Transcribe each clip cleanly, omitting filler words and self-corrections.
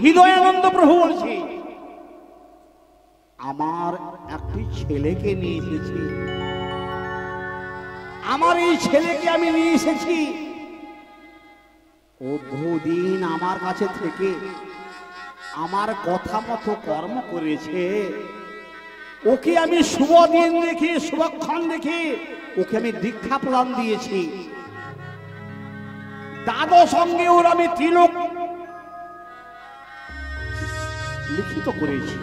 হৃদয়ানন্দ প্রভু বলছি, আমার একটি ছেলেকে নিয়ে এসেছি। আমার এই ছেলেকে আমি নিয়ে এসেছি, ও বহুদিন আমার কাছে থেকে আমার কথা মতো কর্ম করেছে। ওকে আমি শুভ দিন দেখে, শুভক্ষণ দেখে ওকে আমি দীক্ষা প্রদান দিয়েছি। দ্বাদশ সঙ্গে ওর আমি তিলক লিখিত করেছি।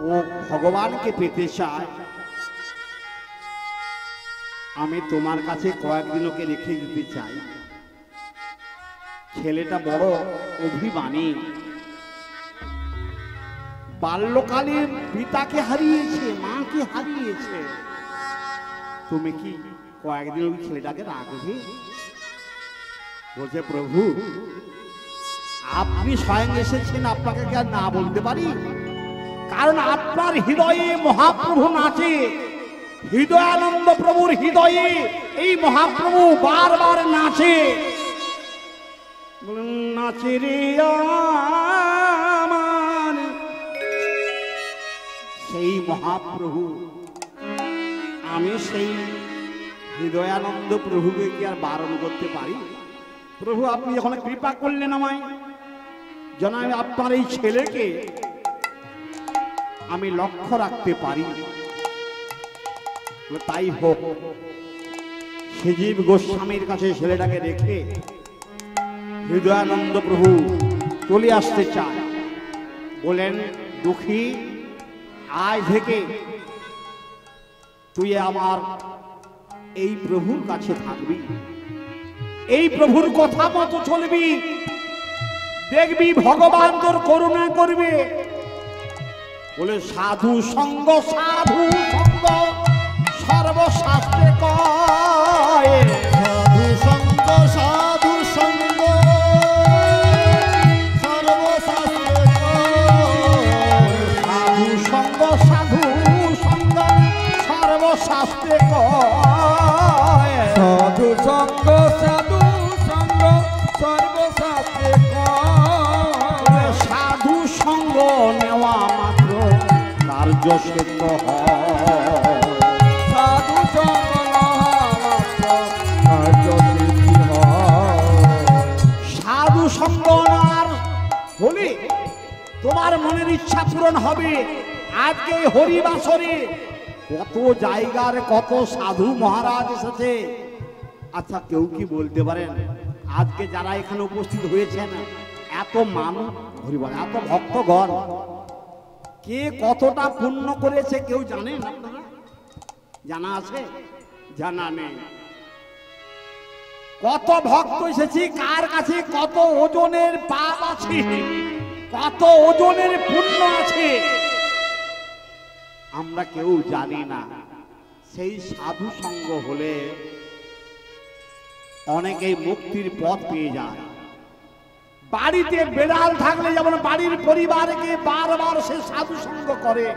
ও ভগবানকে পেতে চায়, আমি তোমার কাছে কয়েকদিন ওকে রেখে দিতে চাই। ছেলেটা বড় অভিমানী, বাল্যকালে পিতাকে হারিয়েছে, মাকে হারিয়েছে। তুমি কি কয়েকদিন ওই ছেলেটাকে রাখবে? বলছে, প্রভু আপনি স্বয়ং এসেছেন, আপনাকে কি আর না বলতে পারি? কারণ আপনার হৃদয়ে মহাপ্রভু নাচে। হৃদয়ানন্দ প্রভুর হৃদয়ে এই মহাপ্রভু বারবার নাচে। নাচে রে আমার সেই মহাপ্রভু। আমি সেই হৃদয়ানন্দ প্রভুকে কি আর বারণ করতে পারি? প্রভু আপনি যখন কৃপা করলেন আমায়, যেন আমি আপনার এই ছেলেকে আমি লক্ষ্য রাখতে পারি, তাই হোক। শ্রীজীব গোস্বামীর কাছে ছেলেটাকে রেখে হৃদয়ানন্দ প্রভু চলে আসতে চায়। বলেন, দুঃখী আজ থেকে তুই আমার এই প্রভুর কাছে থাকবি, এই প্রভুর কথা মতো চলবি, দেখবি ভগবান তোর করুণা করবে। বলে, সাধু সঙ্গ, সাধু সঙ্গ সর্বশাস্ত্রে কয়। সাধু সঙ্গ, সাধু সঙ্গ সর্বশাস্ত্রে কয়। সাধু সঙ্গ, সাধু সঙ্গ সর্বশাস্ত্রে কয়। সাধু সঙ্গ, সাধু সঙ্গ সর্বশাস্ত্রে কয়। সাধু সঙ্গ নেওয়া মাত্র কার্য সিদ্ধ হয়। সাধু সঙ্গ নেওয়া মাত্র কার্য সিদ্ধি হয়। সাধু সঙ্গ নেওয়ার হলে তোমার মনের ইচ্ছা পূরণ হবে। আজকে হরিবাসরে কত জায়গার কত সাধু মহারাজ এসেছে। আচ্ছা, কেউ কি বলতে পারেন আজকে যারা এখানে উপস্থিত হয়েছেন, এত মানুষ হরিবাস, এত ভক্তগণ, কে কতটা পুণ্য করেছে কেউ জানেন? আপনারা জানা আছে? জানা নেই। কত ভক্ত এসেছি, কার কাছে কত ওজনের পাপ আছে, কত ওজনের পুণ্য আছে, আমরা কেউ জানি না। সেই সাধু সঙ্গ হলে অনেকেই মুক্তির পথ পেয়ে যায়। বাড়িতে বেড়াল থাকলে যেমন বাড়ির পরিবারকে বারবার সে সাধু সঙ্গ করে,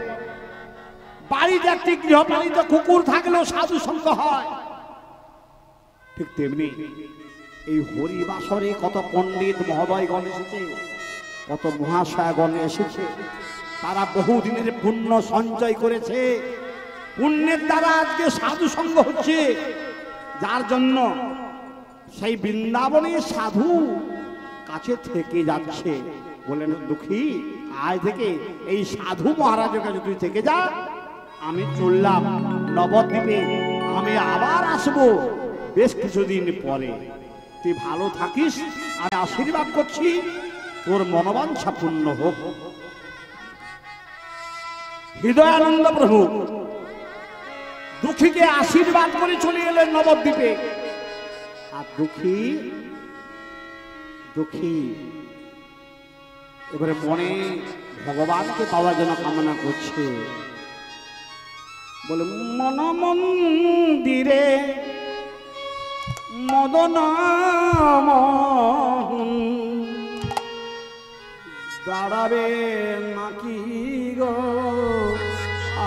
বাড়িতে একটি গৃহপালিত কুকুর থাকলেও সাধু সঙ্গ হয়। ঠিক তেমনি এই হরিবাসরে কত পণ্ডিত মহোদয়গণ এসেছে, কত মহাশয়গণ এসেছে। তারা বহুদিনের পুণ্য সঞ্চয় করেছে, পুণ্যের দ্বারা আজকে সাধু সঙ্গ হচ্ছে। যার জন্য সেই বৃন্দাবনে সাধু কাছে থেকে যাচ্ছে। বলেন, দুঃখী আজ থেকে এই সাধু মহারাজের কাছে তুই থেকে যা, আমি চললাম নবদ্বীপে, আমি আবার আসবো বেশ কিছুদিন পরে। তুই ভালো থাকিস, আমি আশীর্বাদ করছি, তোর মনোবাঞ্ছা পূর্ণ হোক। হৃদয়ানন্দ প্রভু দুঃখীকে আশীর্বাদ করে চলে এলেন নবদ্বীপে। আর দুঃখী দুঃখী এবারে মনে ভগবানকে পাওয়ার জন্য কামনা করছে। বলে, মন মন্দিরে মদন মোহন দাঁড়াবে নাকি গো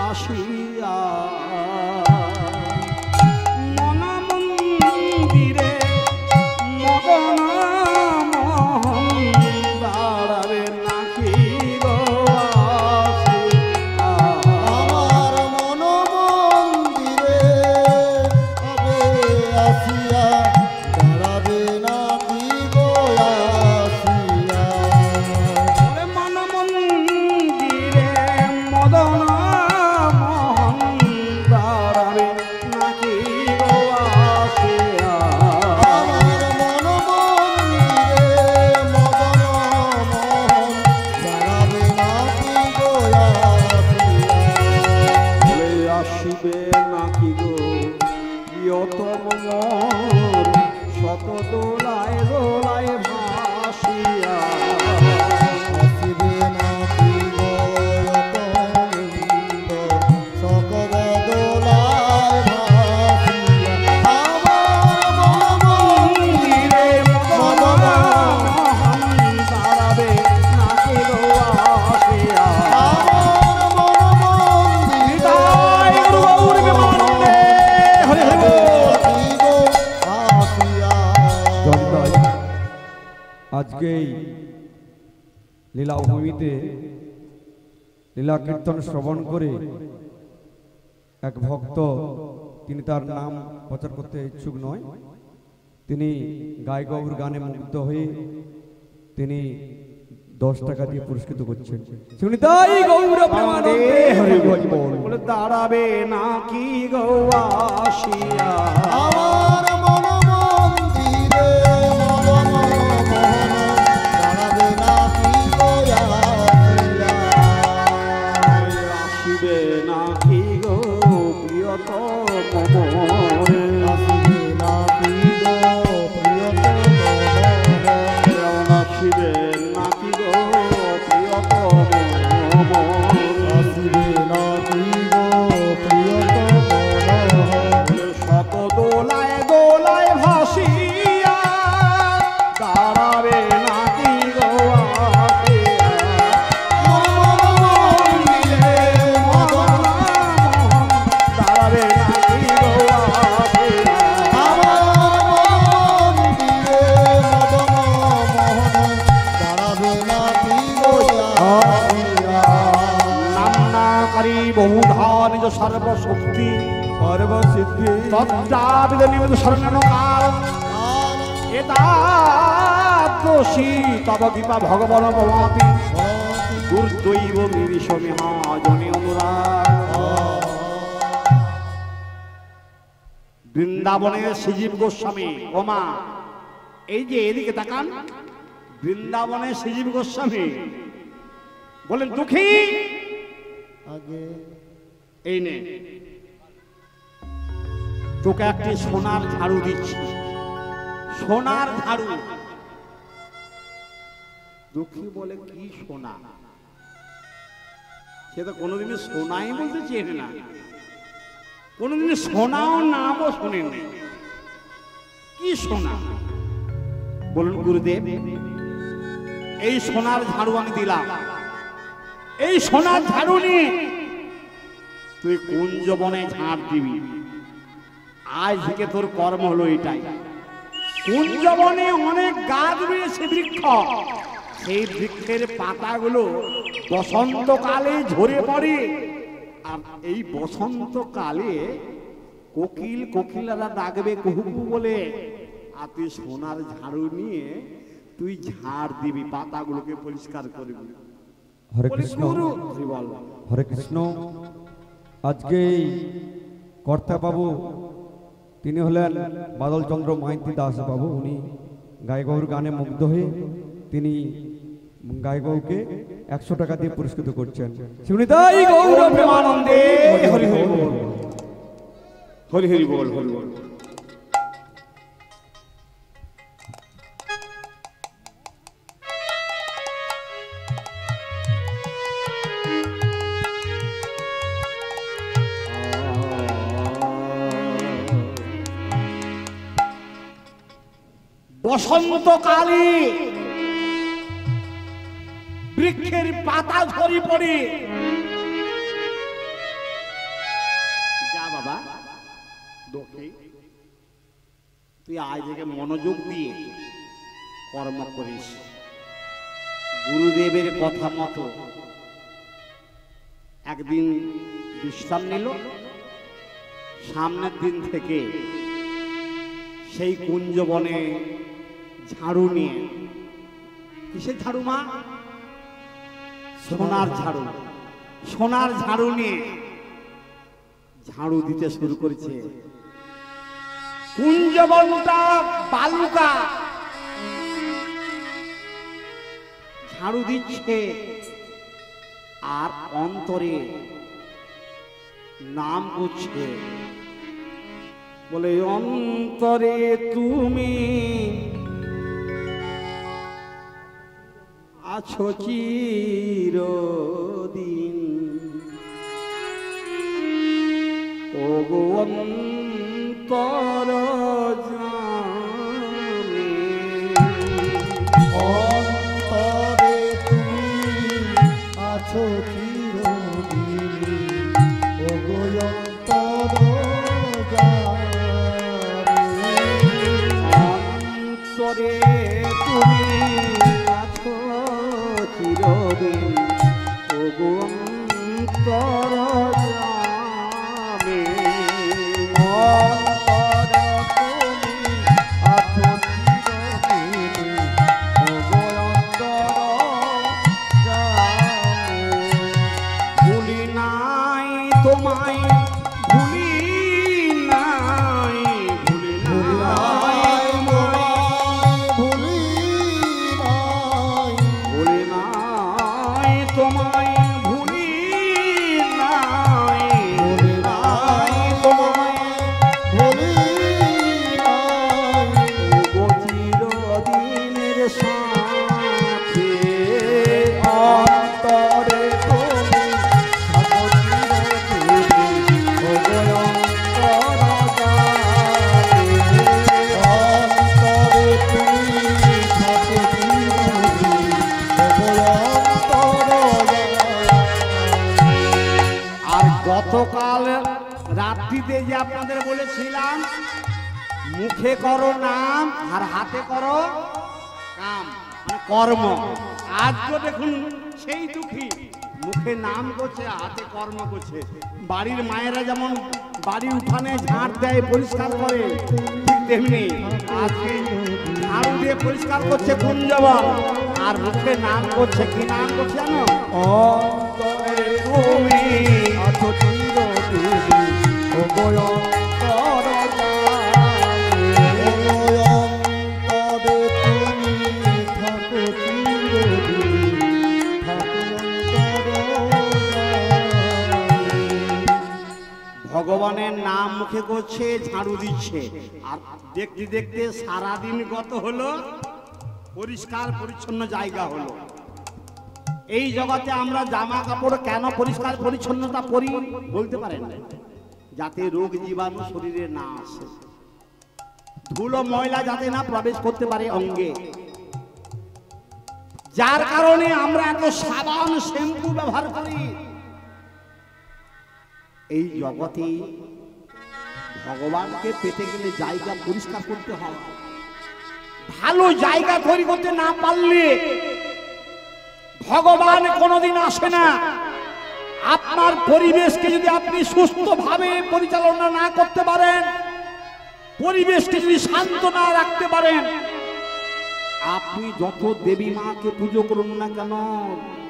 আসিয়া। মন মন্দিরে মদন মোহন আজকে এই লীলা ভূমিতে লীলা কীর্তন শ্রবণ করে এক ভক্ত, তিনি তার নাম প্রচার করতে ইচ্ছুক নয়, তিনি গায় গৌর গানে মুগ্ধ হয়ে তিনি 10 টাকা দিয়ে পুরস্কৃত করছেন। শুনি তাই গৌর প্রেমানন্দে হরি বল বলে দাঁড়াবে নাকি গৌয়াশিয়া আমার মন মন্দিরে মদন মোহন দাঁড়াবে নাকি গৌয়াশিয়া আসিবে নাকি গো প্রিয়তম মোরে আসিবে নাকি গো প্রিয়তম মোহন আসিবে নাকি গো প্রিয়তম মোরে আসিবে নাকি গো প্রিয়তম মোহন শত দোলায় দোলায় ভাসিয়া দাঁড়াবে নাকি গৌয়াশিয়া মন্দিরে মদন দাঁড়াবে নাকি গৌয়াশিয়া আমার মন্দিরে মদন মোহন দাঁড়াবে নাকি গৌয়াশিয়া নামনাকারী বহুধা নিজ সর্বশক্তি সর্বসিদ্ধি তত্ত্বাবিদ নিমিত শরণকার এতাদোষী তব কৃপা ভগবান ভবাতি দুর্দৈব গিরিশ মহাজনে অনুরাগ। বৃন্দাবনের শ্রীজীব গোস্বামী, ওমা এই যে এদিকে তাকান, বৃন্দাবনের শ্রীজীব গোস্বামী বলেন দুঃখী আগে এই নে তোকে একটি সোনার ঝাড়ু দিচ্ছি, সোনার ঝাড়ু। দুঃখী বলে কি সোনা? সে তো কোনোদিনই সোনাই বলতে চেনে না, কোনোদিন সোনাও নামও শোনেনি। কি সোনা? বলুন গুরুদেব, এই সোনার ঝাড়ু আমি দিলাম, এই সোনার ঝাড়ু নিয়ে তুই কুঞ্জবনে ঝাড় দিবি। আজ থেকে তোর কর্ম হলো এটাই। কুঞ্জবনে অনেক গাছ রয়েছে, বৃক্ষ, সেই বৃক্ষের পাতাগুলো বসন্তকালে ঝরে পড়ে, আর এই বসন্তকালে কোকিল কোকিলারা ডাকবে কুহুকু বলে, আর তুই সোনার ঝাড়ু নিয়ে তুই ঝাড় দিবি, পাতাগুলোকে পরিষ্কার করবি। হরে বলি, কৃষ্ণ গুরু, জি বল। হরে কৃষ্ণ। আজকে এই কর্তা বাবু তিনি হলেন বাদলচন্দ্র মাইতি দাস বাবু। উনি গায়গৌর গানে মুগ্ধ হয়ে তিনি গায়গৌকে 100 টাকা দিয়ে পুরস্কৃত করছেন। শুনি তাই গৌর প্রেমানন্দে হরি হরি বল, হরি হরি বল, হরি বল। বসন্তকালে বৃক্ষের পাতা ঝরে পড়ে। যা বাবা দোষী, তুই আজ থেকে মনোযোগ দিয়ে কর্ম করিস। গুরুদেবের কথা মতো একদিন বিশ্রাম নিল, সামনের দিন থেকে সেই কুঞ্জবনে ঝাড়ু নিয়ে, কিসের ঝাড়ু মা? সোনার ঝাড়ু। সোনার ঝাড়ু নিয়ে ঝাড়ু দিতে শুরু করেছে। কুঞ্জবনটা বালুকা, ঝাড়ু দিচ্ছে আর অন্তরে নাম করছে, বলে অন্তরে তুমি আছো চিরদিন, ও গো অন্তর জানে। অন্তরে তুমি আছো চিরদিন, ও গো অন্তর জানে। অন্তরে তুমি তোমায় ভুলি নাই, ভুলি নাই, ভুলি নাই, ভুলি নাই, তোমায় ভুলি নাই, ভুলি নাই, তোমায় ভুলি নাই, গো চিরদিনের সাথে অন্তরে তুমি থাকো চিরদিন, ওগো অন্তরে তুমি থাকো চিরদিন, ওগো আর গতকাল রাত্রিতে যে আপনাদের বলেছিলাম মুখে করো নাম আর হাতে করো কাম, মানে কর্ম। আজকে দেখুন সেই দুঃখী মুখে নাম করছে হাতে কর্ম করছে। বাড়ির মায়েরা যেমন বাড়ির উঠানে ঝাঁট দেয় পরিষ্কার করে, ঠিক তেমনি আজকে ঝাড়ু দিয়ে পরিষ্কার করছে কুঞ্জবন, আর মুখে নাম করছে। কি নাম করছে জানো? অন্তরে তুমি আছো চিরদিন, ওগো অন্তরে তুমি থাকো চিরদিন, থাকো ভগবানের নাম মুখে করছে, ঝাড়ু দিচ্ছে, আর দেখতে দেখতে সারাদিন গত হলো, পরিষ্কার পরিচ্ছন্ন জায়গা হলো। এই জগতে আমরা জামা কাপড় কেন পরিষ্কার পরিচ্ছন্নতা পরি বলতে পারেন? যাতে রোগ জীবাণু শরীরে না আসে, ধুলো ময়লা যাতে না প্রবেশ করতে পারে অঙ্গে। যার কারণে আমরা এত সাবান শ্যাম্পু ব্যবহার করি। এই জগতে ভগবানকে পেতে গেলে জায়গা পরিষ্কার করতে হয়। ভালো জায়গা তৈরি করতে না পারলে ভগবান কোনোদিন আসে না। আপনার পরিবেশকে যদি আপনি সুস্থভাবে পরিচালনা না করতে পারেন, পরিবেশকে যদি শান্ত না রাখতে পারেন, আপনি যত দেবী মাকে পুজো করুন না কেন,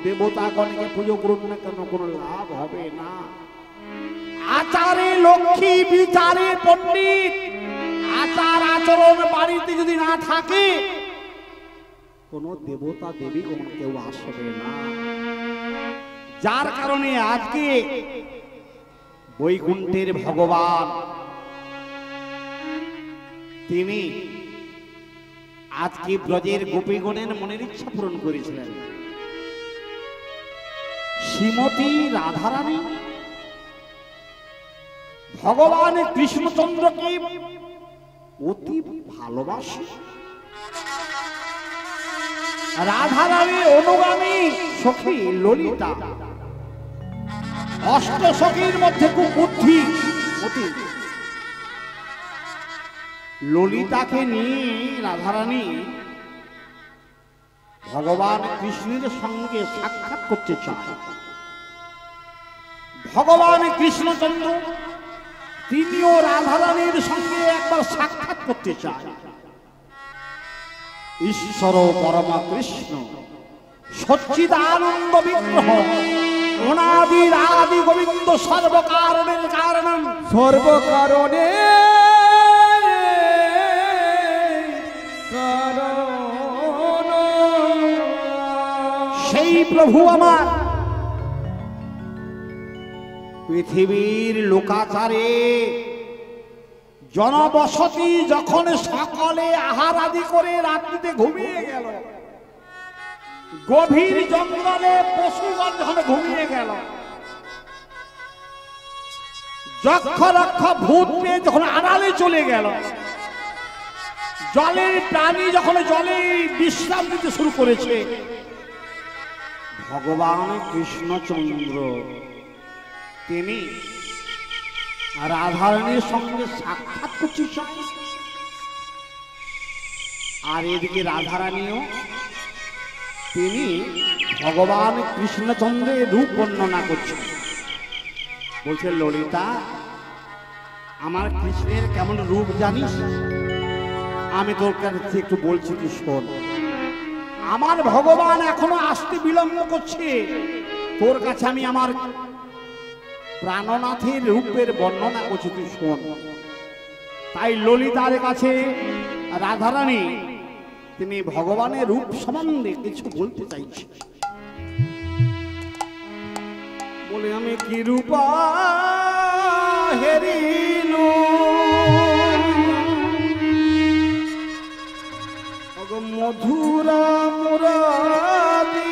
দেবতাগণকে পুজো করুন না কেন, কোনো লাভ হবে না। আচারে লক্ষ্মী, বিচারে পণ্ডিত, আচার আচরণ বাড়িতে যদি না থাকে, কোন দেবতা দেবী কোন কেউ আসবে না। যার কারণে আজকে বৈকুণ্ঠের ভগবান তিনি আজকে ব্রজের গোপীগণের মনের ইচ্ছা পূরণ করেছিলেন। শ্রীমতী রাধারানী ভগবান কৃষ্ণচন্দ্রকে অতি ভালোবাসে। রাধারানী অনুগামী সখী ললিতা, অষ্ট সখীর মধ্যে খুব বুদ্ধি অতি। ললিতাকে নিয়ে রাধারানী ভগবান কৃষ্ণের সঙ্গে সাক্ষাৎ করতে চায়। ভগবান কৃষ্ণচন্দ্র তিনিও রাধারানীর সঙ্গে একবার সাক্ষাৎ করতে চায়। ঈশ্বর পরমা কৃষ্ণ সচ্চিদানন্দ বিগ্রহ অনাদি আদি গোবিন্দ সর্বকারণের কারণম, সর্বকারণে সেই প্রভু আমার পৃথিবীর লোকাচারে জনবসতি যখন সকলে আহার আদি করে রাত্রিতে ঘুমিয়ে গেল, গভীর জঙ্গলে পশুগণ যখন ঘুমিয়ে গেল, যক্ষ রক্ষ ভূত পেয়ে যখন আড়ালে চলে গেল, জলের প্রাণী যখন জলে বিশ্রাম নিতে শুরু করেছে, ভগবান কৃষ্ণচন্দ্র তিনি রাধারানীর সঙ্গে সাক্ষাৎ করছে। আর এদিকে রাধারানীও তিনি ভগবান কৃষ্ণচন্দ্রের রূপ বর্ণনা করছেন। বলছে, ললিতা আমার কৃষ্ণের কেমন রূপ জানিস? আমি তোর কাছে একটু বলছি, তুই শোন। আমার ভগবান এখনো আসতে বিলম্ব করছে, তোর কাছে আমি আমার প্রাণনাথের রূপের বর্ণনা করছি, তুই শোন। তাই ললিতার কাছে রাধারানী তিনি ভগবানের রূপ সম্বন্ধে কিছু বলতে চাইছে। বলে আমি কি রূপা হেরিনু মধুরা মুরাদি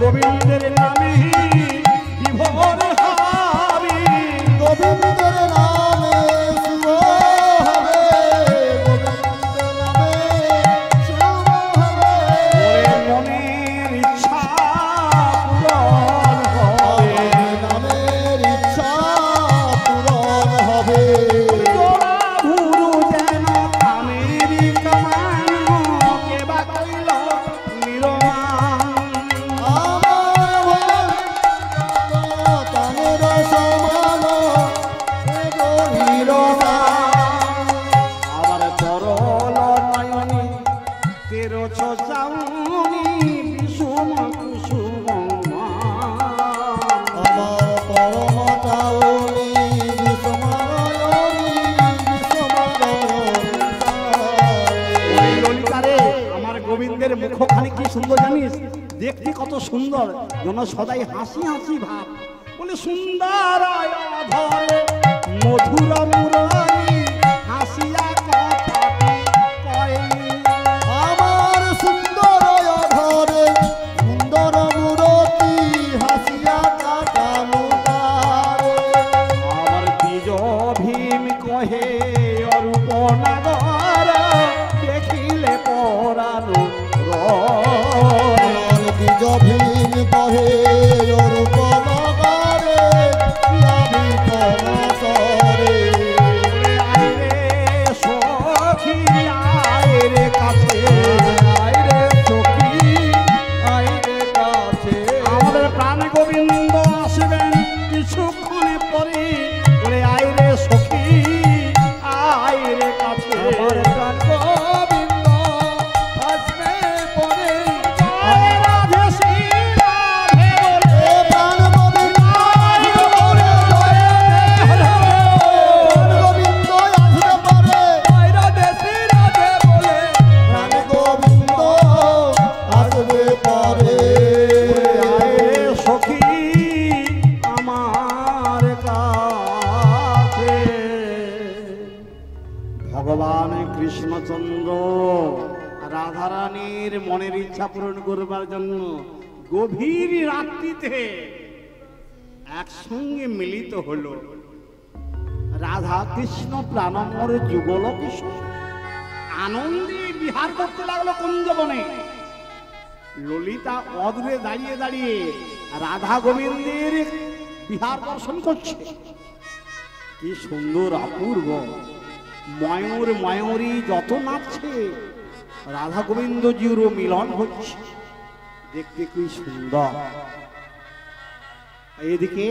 গোবিন্দের নামে বিভোর সুন্দর জানিস, দেখতে কত সুন্দর, যেন সদাই হাসি হাসি ভাব। বলে সুন্দর ধরে মধুর মুরারি হাসিয়া কথা কয়। আমার সুন্দর ধরে সুন্দর মূরতি হাসিয়া কাটানো তারে। আমার দ্বিজ ভীম কহে অরূপ নাগর দেখিলে পরানো আমার দ্বিজ ভীম কহে অরূপ নগরে লাভিত নসরে। আইরে সখী আইরে কাছে, আইরে সখী আইরে কাছে। আমাদের প্রাণ গোবিন্দ আসবেন কিছুক্ষণে পরে। বলে আইরে সখী আইরে কাছে। আমার প্রাণ গোবিন্দ আসবে পরে। জয় রাধে শ্রী রাধে বলে এ প্রাণ গোবিন্দ আসবে পরে। প্রাণ গোবিন্দ আসবে পরে। রাধে শ্রী রাধে বলে প্রাণ গোবিন্দ আসবে পরে। আইরে সখী আমার কাছে। ভগবান কৃষ্ণচন্দ্র রাধারানীর মনের ইচ্ছা পূরণ করবার জন্য গভীর রাত্রিতে একসঙ্গে মিলিত হলো। রাধা কৃষ্ণ প্রাণমর যুগল কৃষ্ণ আনন্দে বিহার করতে লাগলো কুঞ্জবনে। ললিতা অদূরে দাঁড়িয়ে দাঁড়িয়ে রাধা গোবিন্দের বিহার দর্শন করছে। কি সুন্দর অপূর্ব, ময়ূর ময়ূরী যত নাচছে রাধা গোবিন্দ জিউর মিলন হচ্ছে, দেখতে কি সুন্দর। এদিকে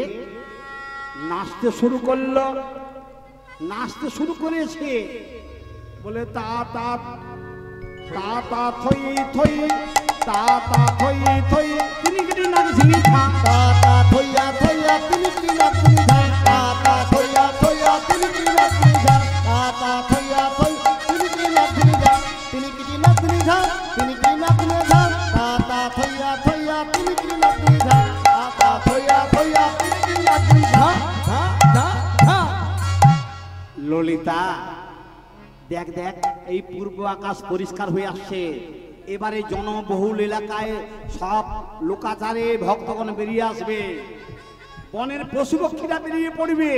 নাচতে শুরু করলো, নাচতে শুরু করেছে। বলে তা তা তা তা থই থই তা তা থই থই তিনি গিরি নাচছিনি থা। তাতা থইয়া থইয়া তিনি কি নাচনি ধান। তাতা থইয়া থইয়া তিনি কি নাচনি ধান। তাতা থইয়া থই তিনি কি নাচনি ধান। তিনি কি নাচনি ধান। তিনি কি নাচনি ধান। তাতা থইয়া থইয়া তিনি কি নাচনি ধান। তাতা থইয়া থইয়া তিনি কি নাচনি ধান। ললিতা দেখ দেখ, এই পূর্ব আকাশ পরিষ্কার হয়ে আসছে। এবারে জনবহুল এলাকায় সব লোকাচারে ভক্তগণ বেরিয়ে আসবে, বনের পশু পক্ষীরা বেরিয়ে পড়বে,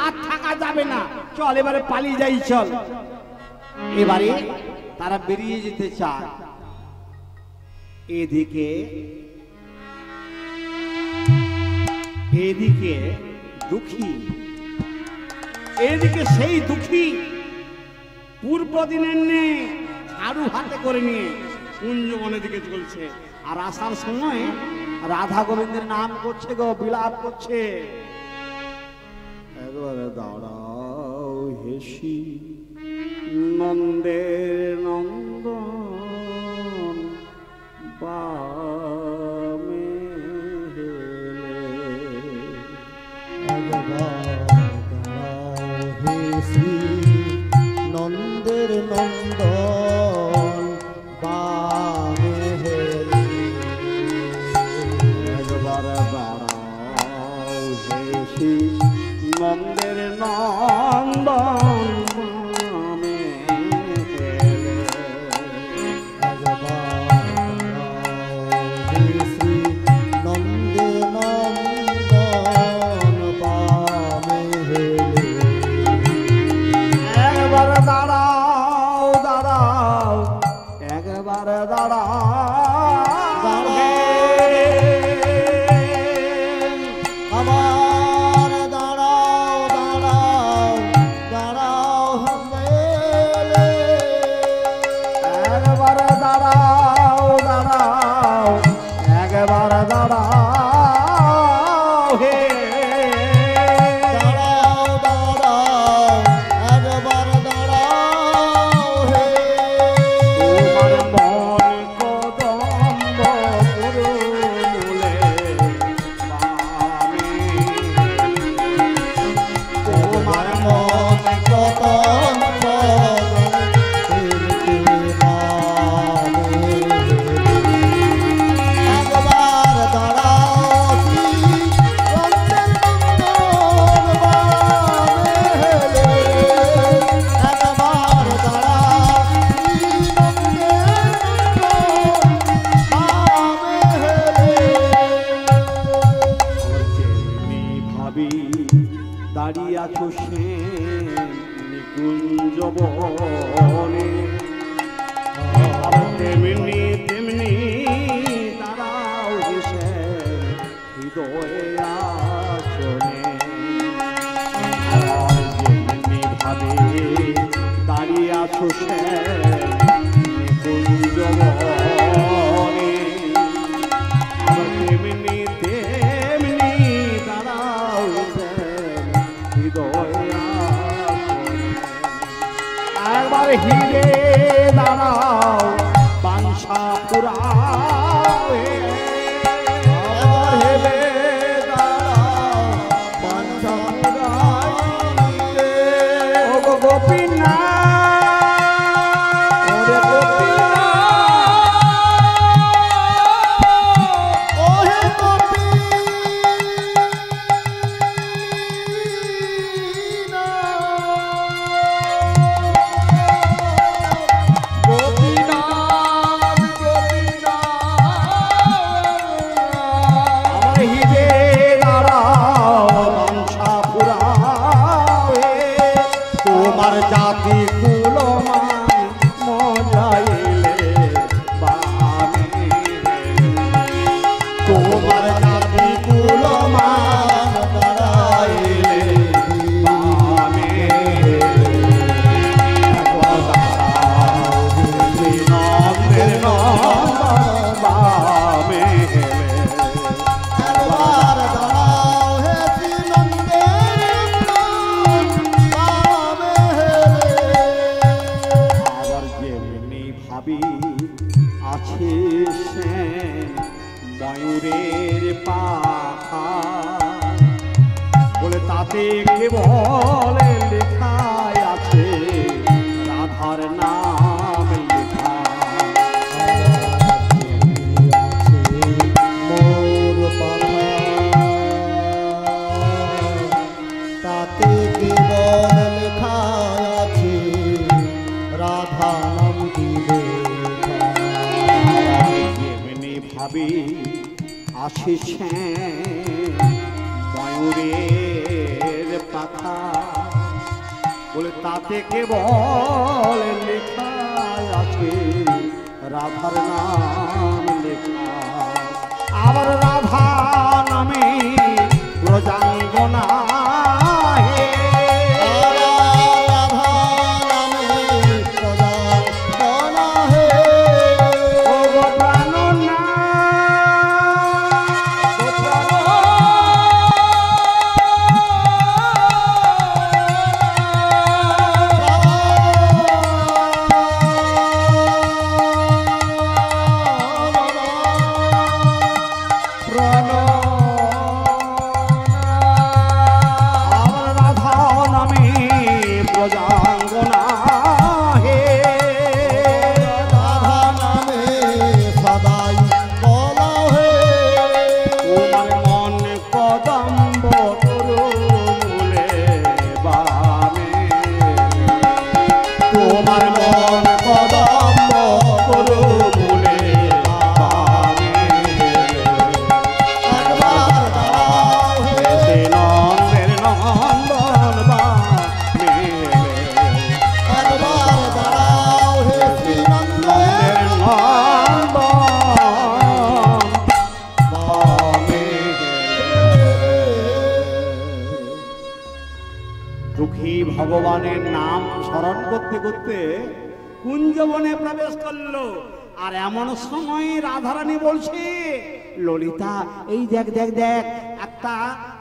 আর থাকা যাবে না। চল এবারে পালিয়ে যাই চল। এবারে তারা বেরিয়ে যেতে চায়। এদিকে এদিকে দুঃখী, এদিকে সেই দুঃখী পূর্ব দিনের নেই ঝাড়ু হাতে করে নিয়ে কুঞ্জবনের দিকে চলছে। আর আসার সময় রাধা গোবিন্দের নাম করছে গো, বিলাপ করছে। একবারে দাঁড়াও হেসি নন্দের নন্দন বামে হেলে। হে শ্রী নন্দের নন্দন বামে হেলে। একবার দাঁড়াও হেসি নন্দের নন্দন বামে হেলে। হে শ্রী নন্দে নন্দন বামে হেলে। একবার দাঁড়াও দাঁড়াও, একবার দাঁড়াও আবার দাঁড়াও দাঁড়াও দাঁড়িয়ে আছো সেন নিকুঞ্জ বনে, তেমনি তেমনি দাঁড়াও সেন হৃদয়ে আসনে। যেমনি ভাবে দাঁড়িয়ে আছো সেন নিকুঞ্জ বনে, তেমনি তেমনি দাঁড়াও সেন হৃদয়ে আসনে। একবার হিরে দাঁড়াও বাঞ্ছা পুরাও, হেলে দাঁড়াও বাঞ্ছা পুরাইতে। ও গো গোপীনাথ, ওরে গোপীনাথ, ও হে আমার হিরে দাঁড়াও বাঞ্ছা পুরাও, তোমার জাতি কুলমান মজাইলে বামে, তোমার জাতি কুলমান দাঁড়াইলে বামে। নন্দের নন্দন বামে হেলে, একবার দাঁড়াও হে শ্রীনন্দের প্রাণ বামে হেলে। আবার যেমনি ভাবি আছে সেন ময়ূরের পাখা, বলে তাতে কেবল লেখায় আছে রাধার নাম লেখা। মোর পাখা তাতে কেবল লেখা আছে রাধা নাম দিবে। যেমনি ভাবি আছে সেন ময়ূরের পাখা, বলে তাতে কেবল লেখা আছে রাধার নাম লেখা। আবার রাধা নামে ব্রজাঙ্গনা হে, রাধা নামে সদা বলা হে। ও গো প্রাণনাথ, ও আমার রাধা নামে ব্রজাঙ্গনা হে, রাধা নামে সদাই বলা হে। তোমার মন কদম্ব তরুমূলে বামে, তোমার মন কদম্ব তরুমূলে বামে। একবার দাঁড়াও হে সে নন্দের নন্দন বামে, একবার দাঁড়াও হে শ্রীনন্দের নন্দের নন্দন বামে। দুঃখী ভগবানের নাম স্মরণ করতে করতে কুঞ্জবনে প্রবেশ করলো। আর এমন সময় রাধারানী বলছে, ললিতা এই দেখ দেখ দেখ, একটা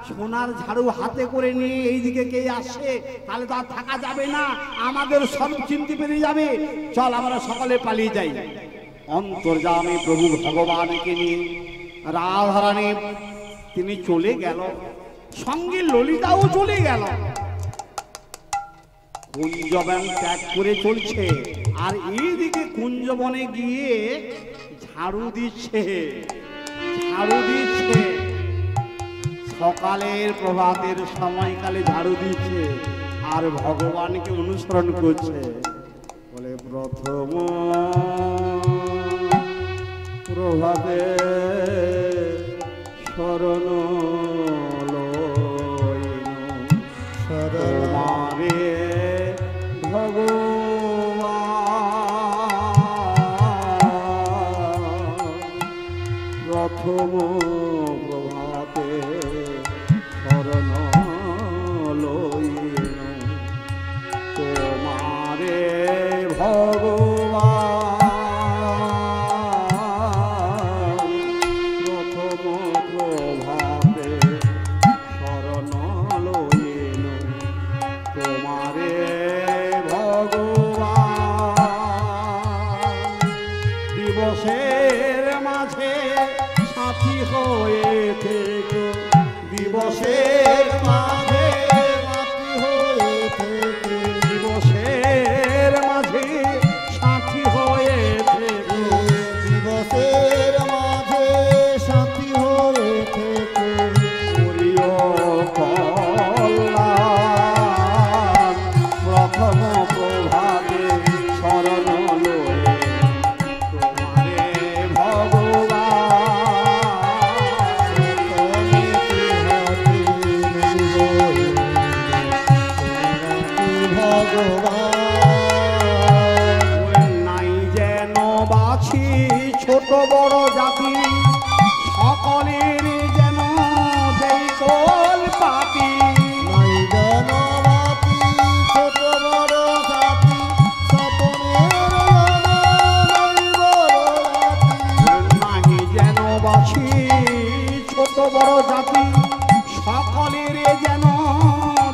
সোনার ঝাড়ু হাতে করে নিয়ে এইদিকে কে আসছে, তাহলে তো আর থাকা যাবে না, আমাদের সব চিনতে পেরে যাবে, চল আমরা সকলে পালিয়ে যাই। অন্তর্যামী প্রভু ভগবানকে নিয়ে রাধারানী তিনি চলে গেল, সঙ্গে ললিতাও চলে গেল। কুঞ্জবন ত্যাগ করে চলছে, আর এইদিকে কুঞ্জবনে গিয়ে ঝাড়ু দিচ্ছে, ঝাড়ু দিচ্ছে। সকালের প্রভাতের সময়কালে ঝাড়ু দিচ্ছে আর ভগবানকে অনুসরণ করছে। বলে প্রথম প্রভাতে শরণ লইনু, তোমারে ভগবান প্রথম প্রভাতে শরণ লইল তোমারে ভগবান প্রথম প্রভাতে শরণ লইল তোমারে ভগবান দিবসের মাঝে সাথী হয়ে থেকে দিবসের মাঝে সাথী হয়ে থেকে দিবসের মাঝে সাথী হয়ে থেকে দিবসের মাঝে সাথী হয়ে থেকে করিও কল্যাণ প্রথম প্রভাতে শরণ লয়ে তোমারে ভগবান তুমি হাতে ভগবান নাই যেন বাছি ছোট বড় জাতি সকলের যেন দেই কোল পাতি নাই যেন বাতি ছোট বড় জাতি স্বপনের নাই বড় জাতি নাহি যেন বাছি ছোট বড় জাতি সকলের যেন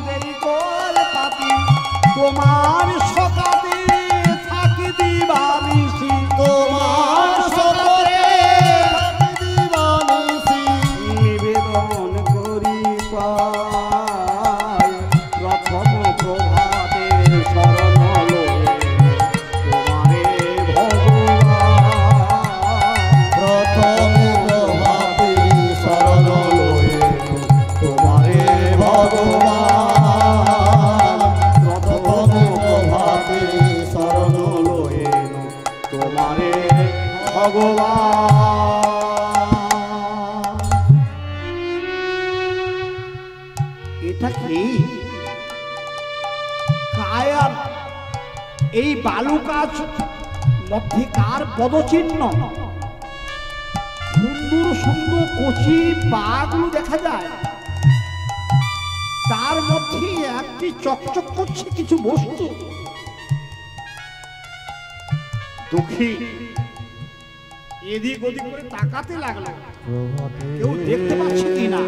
দেই কোল পাতি তোমার সকাতে থাকি দিবানিশি তোমার সকলে দিবানিশি নিবেদন করি পাই প্রথম প্রভাতে শরণ লয়ে তোমারে ভগবান প্রথম প্রভাতে শরণ লয়ে তোমারে ভগবান প্রথম প্রভাতে শরণ লয়ে তোমারে ভগবান এটা কি কায়ার এই বালুকাজ মধ্যে কার পদচিহ্ন সুন্দর সুন্দর কচি পাগুলো দেখা যায় তার মধ্যে একটি চকচক করছে কিছু বস্তু দুঃখী এদিক ওদিক করে তাকাতে লাগলো কেউ দেখতে পাচ্ছে কিনা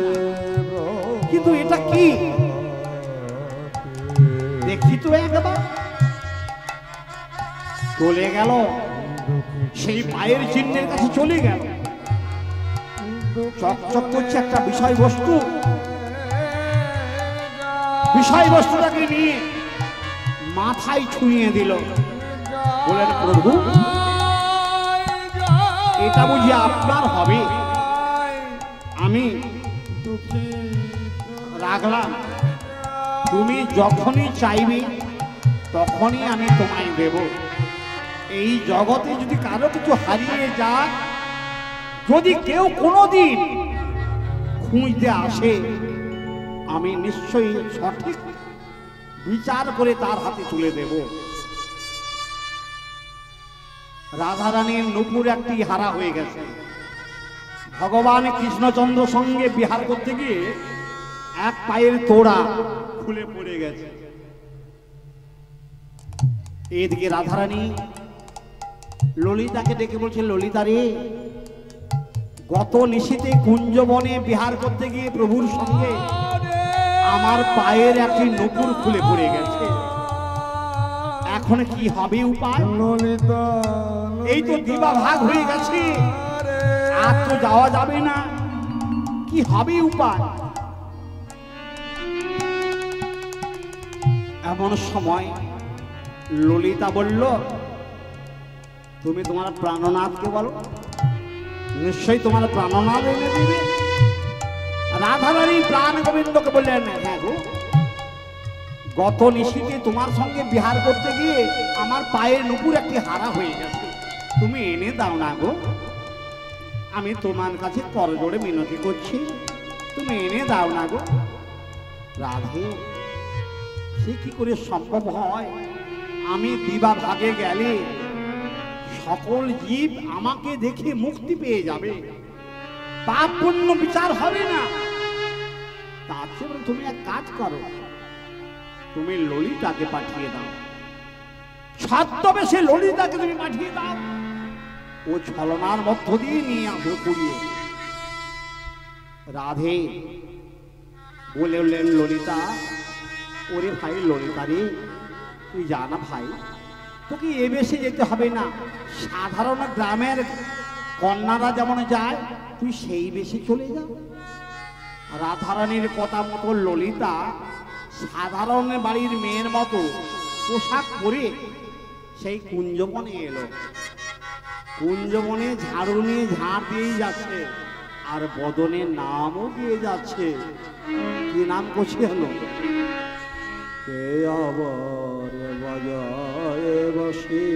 কিন্তু এটা কি দেখি তো একবার চলে গেল সেই পায়ের চিহ্নের কাছে চলে গেল চকচক করছে একটা বিষয়বস্তুটাকে নিয়ে মাথায় ছুঁয়ে দিল বলেন প্রভু এটা বুঝি আপনার হবে আমি রাখলাম তুমি যখনই চাইবে তখনই আমি তোমায় দেব এই জগতে যদি কারো কিছু হারিয়ে যায় যদি কেউ কোনোদিন খুঁজতে আসে আমি নিশ্চয়ই সঠিক বিচার করে তার হাতে তুলে দেব রাধারানীর নুপুর একটি হারা হয়ে গেছে ভগবান কৃষ্ণচন্দ্র সঙ্গে বিহার করতে গিয়ে এক পায়ের তোড়া খুলে পড়ে গেছে এদিকে রাধারানী ললিতাকে ডেকে বলছে ললিতা রে গত নিশীতে কুঞ্জবনে বিহার করতে গিয়ে প্রভুর সঙ্গে আমার পায়ের একটি নুপুর খুলে পড়ে গেছে এখন কি হবে উপায় এই তো দিবা ভাগ হয়ে গেছে আর তো যাওয়া যাবে না কি হবে উপায় এমন সময় ললিতা বলল তুমি তোমার প্রাণনাথকে বলো নিশ্চয়ই তোমার প্রাণনাথ এনে দিবে রাধারানী প্রাণ গোবিন্দকে বললেন হ্যাঁ গো গত নিশীতে তোমার সঙ্গে বিহার করতে গিয়ে আমার পায়ের নুপুর একটি হারা হয়ে গেছে তুমি এনে দাও না গো আমি তোমার কাছে করজোড়ে মিনতি করছি তুমি এনে দাও না গো রাধে সে কি করে সম্ভব হয়? আমি দিবা ভাগে গেলে সকল জীব আমাকে দেখে মুক্তি পেয়ে যাবে, পাপ পুণ্য বিচার হবে না। তার চেয়ে তুমি এক কাজ করো, তুমি ললিতাকে পাঠিয়ে দাও, ছদ্মবেশে ললিতাকে তুমি পাঠিয়ে দাও, ও ছলনার মধ্য দিয়ে নিয়ে আসো কুড়িয়ে। রাধে বললেন ললিতা, ওরে ভাই ললিতা রে, তুই জানা ভাই, তোকে এ বেশে যেতে হবে না, সাধারণ গ্রামের কন্যারা যেমন যায় তুই সেই বেশে চলে যা। রাধারানীর কথা মতো ললিতা সাধারণ বাড়ির মেয়ের মতো পোশাক পরে সেই কুঞ্জবনে এলো। কুঞ্জবনে ঝাড়ু নিয়ে ঝাড় দিয়েই যাচ্ছে, আর বদনে নামও দিয়ে যাচ্ছে। কি নাম করছে হলো? কে আবার বাজায় বসে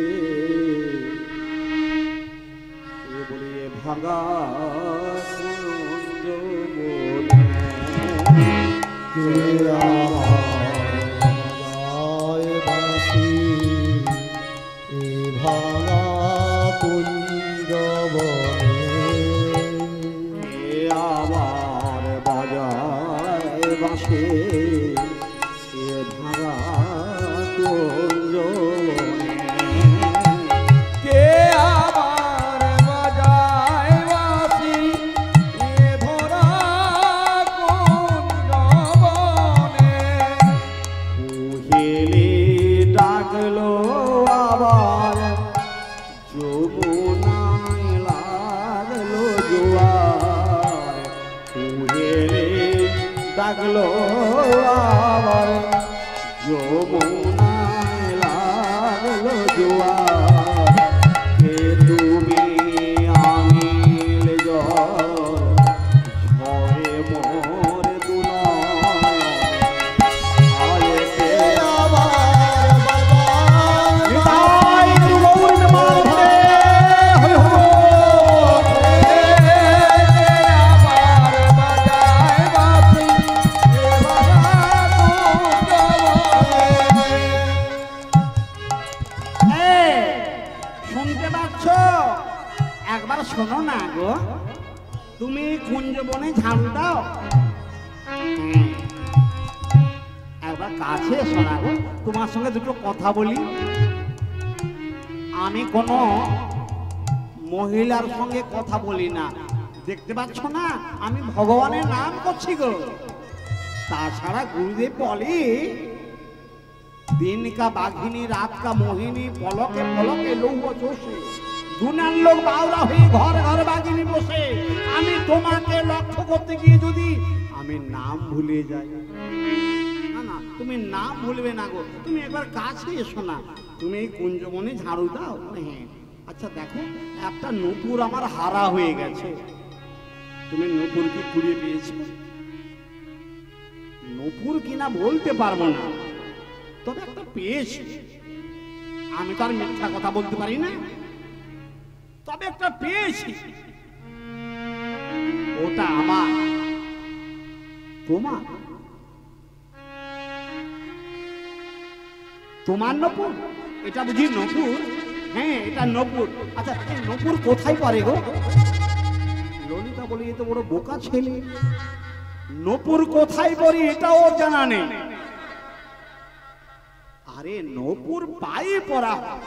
এ বলিয়ে ভাঙা কুঞ্জবনে, কে আবার বাসি এ ভাঙা কুঞ্জবনে, কে আবার বাজায় বসে এ ভাঙা কুঞ্জবনে, কে আবার বাজায় বাঁশি এ ভরা কুঞ্জবনে, কুহেলি ডাকলো আবার যমুনায় লাগলো জোয়ার, কুহেলি ডাকলো আবার যমুনায় লাগলো জোয়ার, কে তুমি আনিল জল ঝরে মোর দুনয়নে, আরে কে আবার বাজায় নিতাই গৌর মাঝে হই হো, আবার বাজায় বাঁশি এ ভরা কুঞ্জবনে। শুনতে পাচ্ছ? একবার শোনো না গো, তুমি কুঞ্জবনে ঝাড়ু দাও, একবার কাছে এসো না গো, তোমার সঙ্গে দুটো কথা বলি। আমি কোনো মহিলার সঙ্গে কথা বলি না, দেখতে পাচ্ছ না আমি ভগবানের নাম করছি গো। তাছাড়া গুরুদেব বলে दिन का बाघिनी रात का मोहिनी पलके पलके लौह चोषे দুনিয়ার লোক বাউলা হয়ে ঘর ঘর বাঘিনী বসে, আমি তোমাকে লক্ষ্য করতে গিয়ে যদি আমি নাম ভুলে যাই। না না, তুমি নাম ভুলবে না গো, তুমি একবার কাছে এসো না, তুমি এই কুঞ্জবনে ঝাড়ু দাও। হ্যাঁ আচ্ছা দেখো, একটা নূপুর আমার হারা হয়ে গেছে, তুমি নূপুর কি কুড়িয়ে পেয়েছো? নূপুর কিনা বলতে পারবো না, তবে একটা পেয়েছি। আমি তো আর মিথ্যা কথা বলতে পারি না, তবে একটা পেয়েছি। ওটা আমার, তোমার, তোমার নপুর? এটা বুঝি নপুর? হ্যাঁ এটা নপুর। আচ্ছা এই নপুর কোথায় পড়ে গো? ললিতা বলি এ তো বড় বোকা ছেলে, নপুর কোথায় পড়ে এটা ওর জানা নেই। আরে নপুর পায়ে পরা হয়,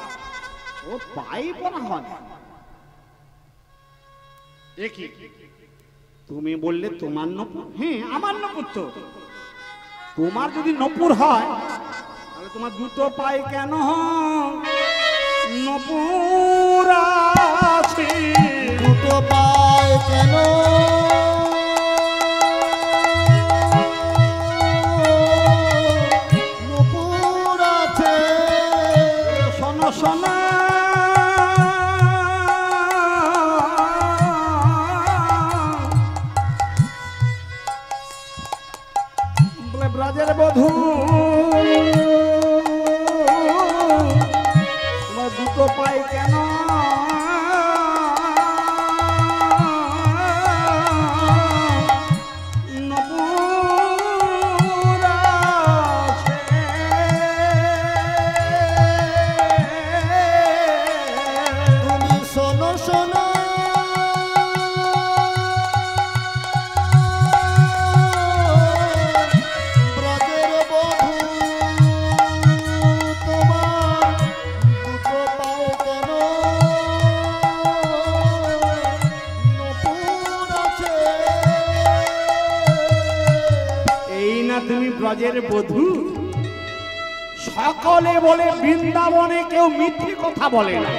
ও পায়ে পরা হয়। দেখি তুমি বললে তোমার নপুর, হ্যাঁ আমার নপুর তো। তোমার যদি নপুর হয় তাহলে তোমার দুটো পায়ে কেন নপুর আছে? দুটো পায় কেন নূপুর আছে? শোনো শোনো, বলে ব্রাজের বধূ তোমার দুটো পায়ে কেন নপুর আছে? ব্রজের বধূ। সকলে বলে বৃন্দাবনে কেউ মিথ্যে কথা বলে না,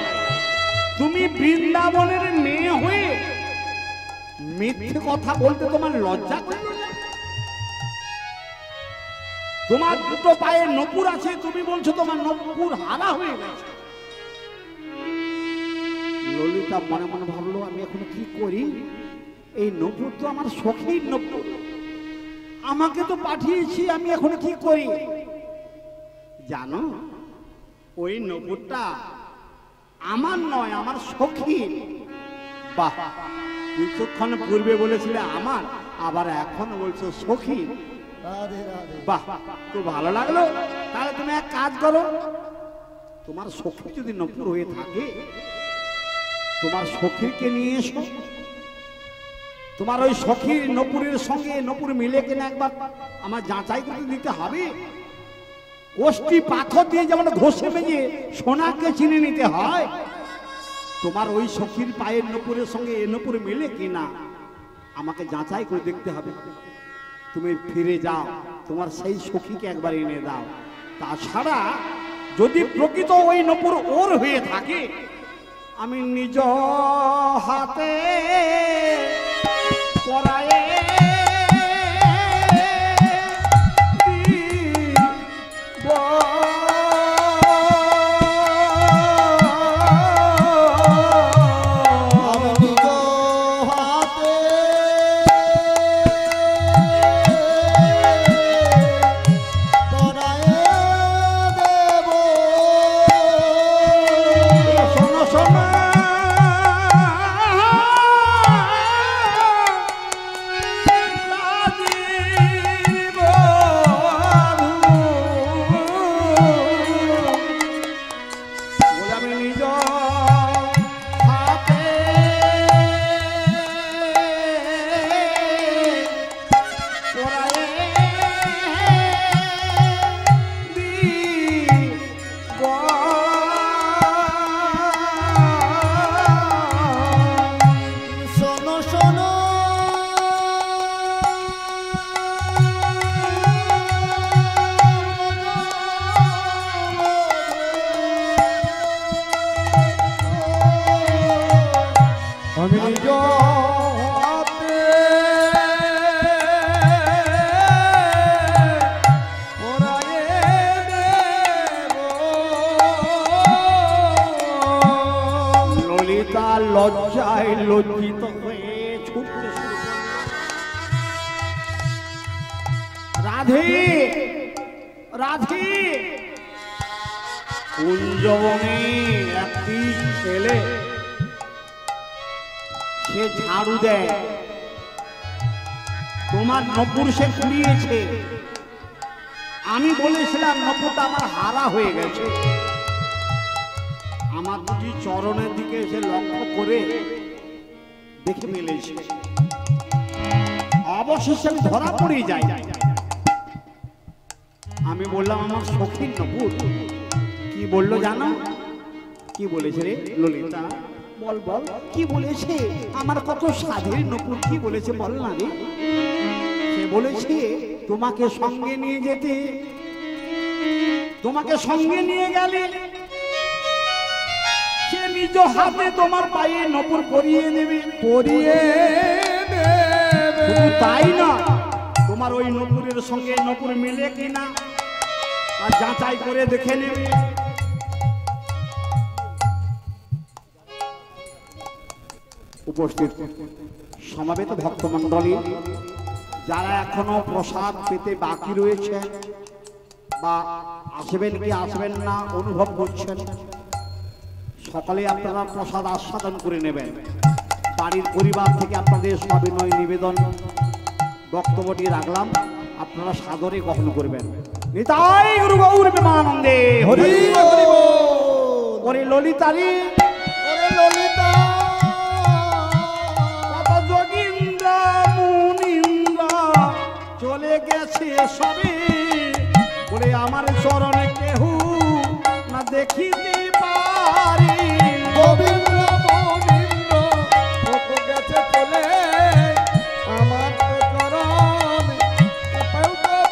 তুমি বৃন্দাবনের মেয়ে হয়ে মিথ্যে কথা বলতে তোমার লজ্জা করল না? তোমার দুটো পায়ে নপুর আছে, তুমি বলছো তোমার নপুর হারা হয়ে গেছে। ললিতা মনে মনে ভাবলো, আমি এখন কি করি? এই নপুর তো আমার সখীর নপুর, আমাকে তো পাঠিয়েছি, আমি এখন কি করি? জানো, ওই নপুরটা আমার নয়, আমার সখীর। বাহ, কিছুক্ষণ পূর্বে বলেছিলে আমার, আবার এখন বলছো সখীর। রাধে রাধে। বাহ, খুব ভালো লাগলো। তাহলে তুমি এক কাজ করো, তোমার সখী যদি নপুর হয়ে থাকে, তোমার সখীকে নিয়ে এসো। তোমার ওই সখীর নপুরের সঙ্গে নপুর মিলে কিনা একবার আমার যাচাই করতে দিতে হবে। কোষ্টি পাথর দিয়ে যেমন ঘষে মেজে সোনাকে চিনে নিতে হয়, তোমার ওই সখীর পায়ের নপুরের সঙ্গে এ নপুর মিলে কিনা আমাকে যাচাই করে দেখতে হবে। তুমি ফিরে যাও, তোমার সেই সখীকে একবার এনে দাও। তাছাড়া যদি প্রকৃত ওই নপুর ওর হয়ে থাকে, আমি নিজ হাতে পরায়ে লজ্জায় লজ্জিত হয়ে ছুটতে শুরু করল। রাধে রাধে। কুঞ্জবনে একটি ছেলে, সে ঝাড়ু দেয়, তোমার নপুর সে কুড়িয়েছে। আমি বলেছিলাম নপুরটা আমার হারা হয়ে গেছে। আমার দুটি চরণের দিকে এসে লক্ষ্য করে দেখে মিলেছে। অবশেষে ধরা পড়ে যায়। আমি বললাম আমার সখীর নপুর। কি বললো জানো? কি বলেছে রে ললিতা? বল বল, কি বলেছে? আমার কত সাধের নপুর, কি বলেছে বল না রে। সে বলেছে তোমাকে সঙ্গে নিয়ে যেতে, তোমাকে সঙ্গে নিয়ে গেলে সে নিজ হাতে তোমার পায়ে নপুর পরিয়ে নেবে, পরিয়ে নেবে। তাই না, তোমার ওই নপুরের সঙ্গে নপুর মিলে কিনা তা যাচাই করে দেখে নেবে। উপস্থিত সমাবেত ভক্তমণ্ডলী, যারা এখনো প্রসাদ পেতে বাকি রয়েছে বা আসবেন কি আসবেন না অনুভব করছেন, সকালে আপনারা প্রসাদ আস্বাদন করে নেবেন। বাড়ির পরিবার থেকে আপনাদের সবিনয় নিবেদন, বক্তব্যটি রাখলাম, আপনারা সাদরে গ্রহণ করবেন। নিতাই গুরু গৌর প্রেমানন্দে হরি হরি বল। ওরে ললিতারি, ওরে ললিতা, কত যোগীন্দ্র মুনীন্দ্র চলে গেছে সবে, বলে আমার চরণে কেহু না দেখিতে পারি। গোবিন্দ গোবিন্দ কত গেছে চলে, আমার তো চরণ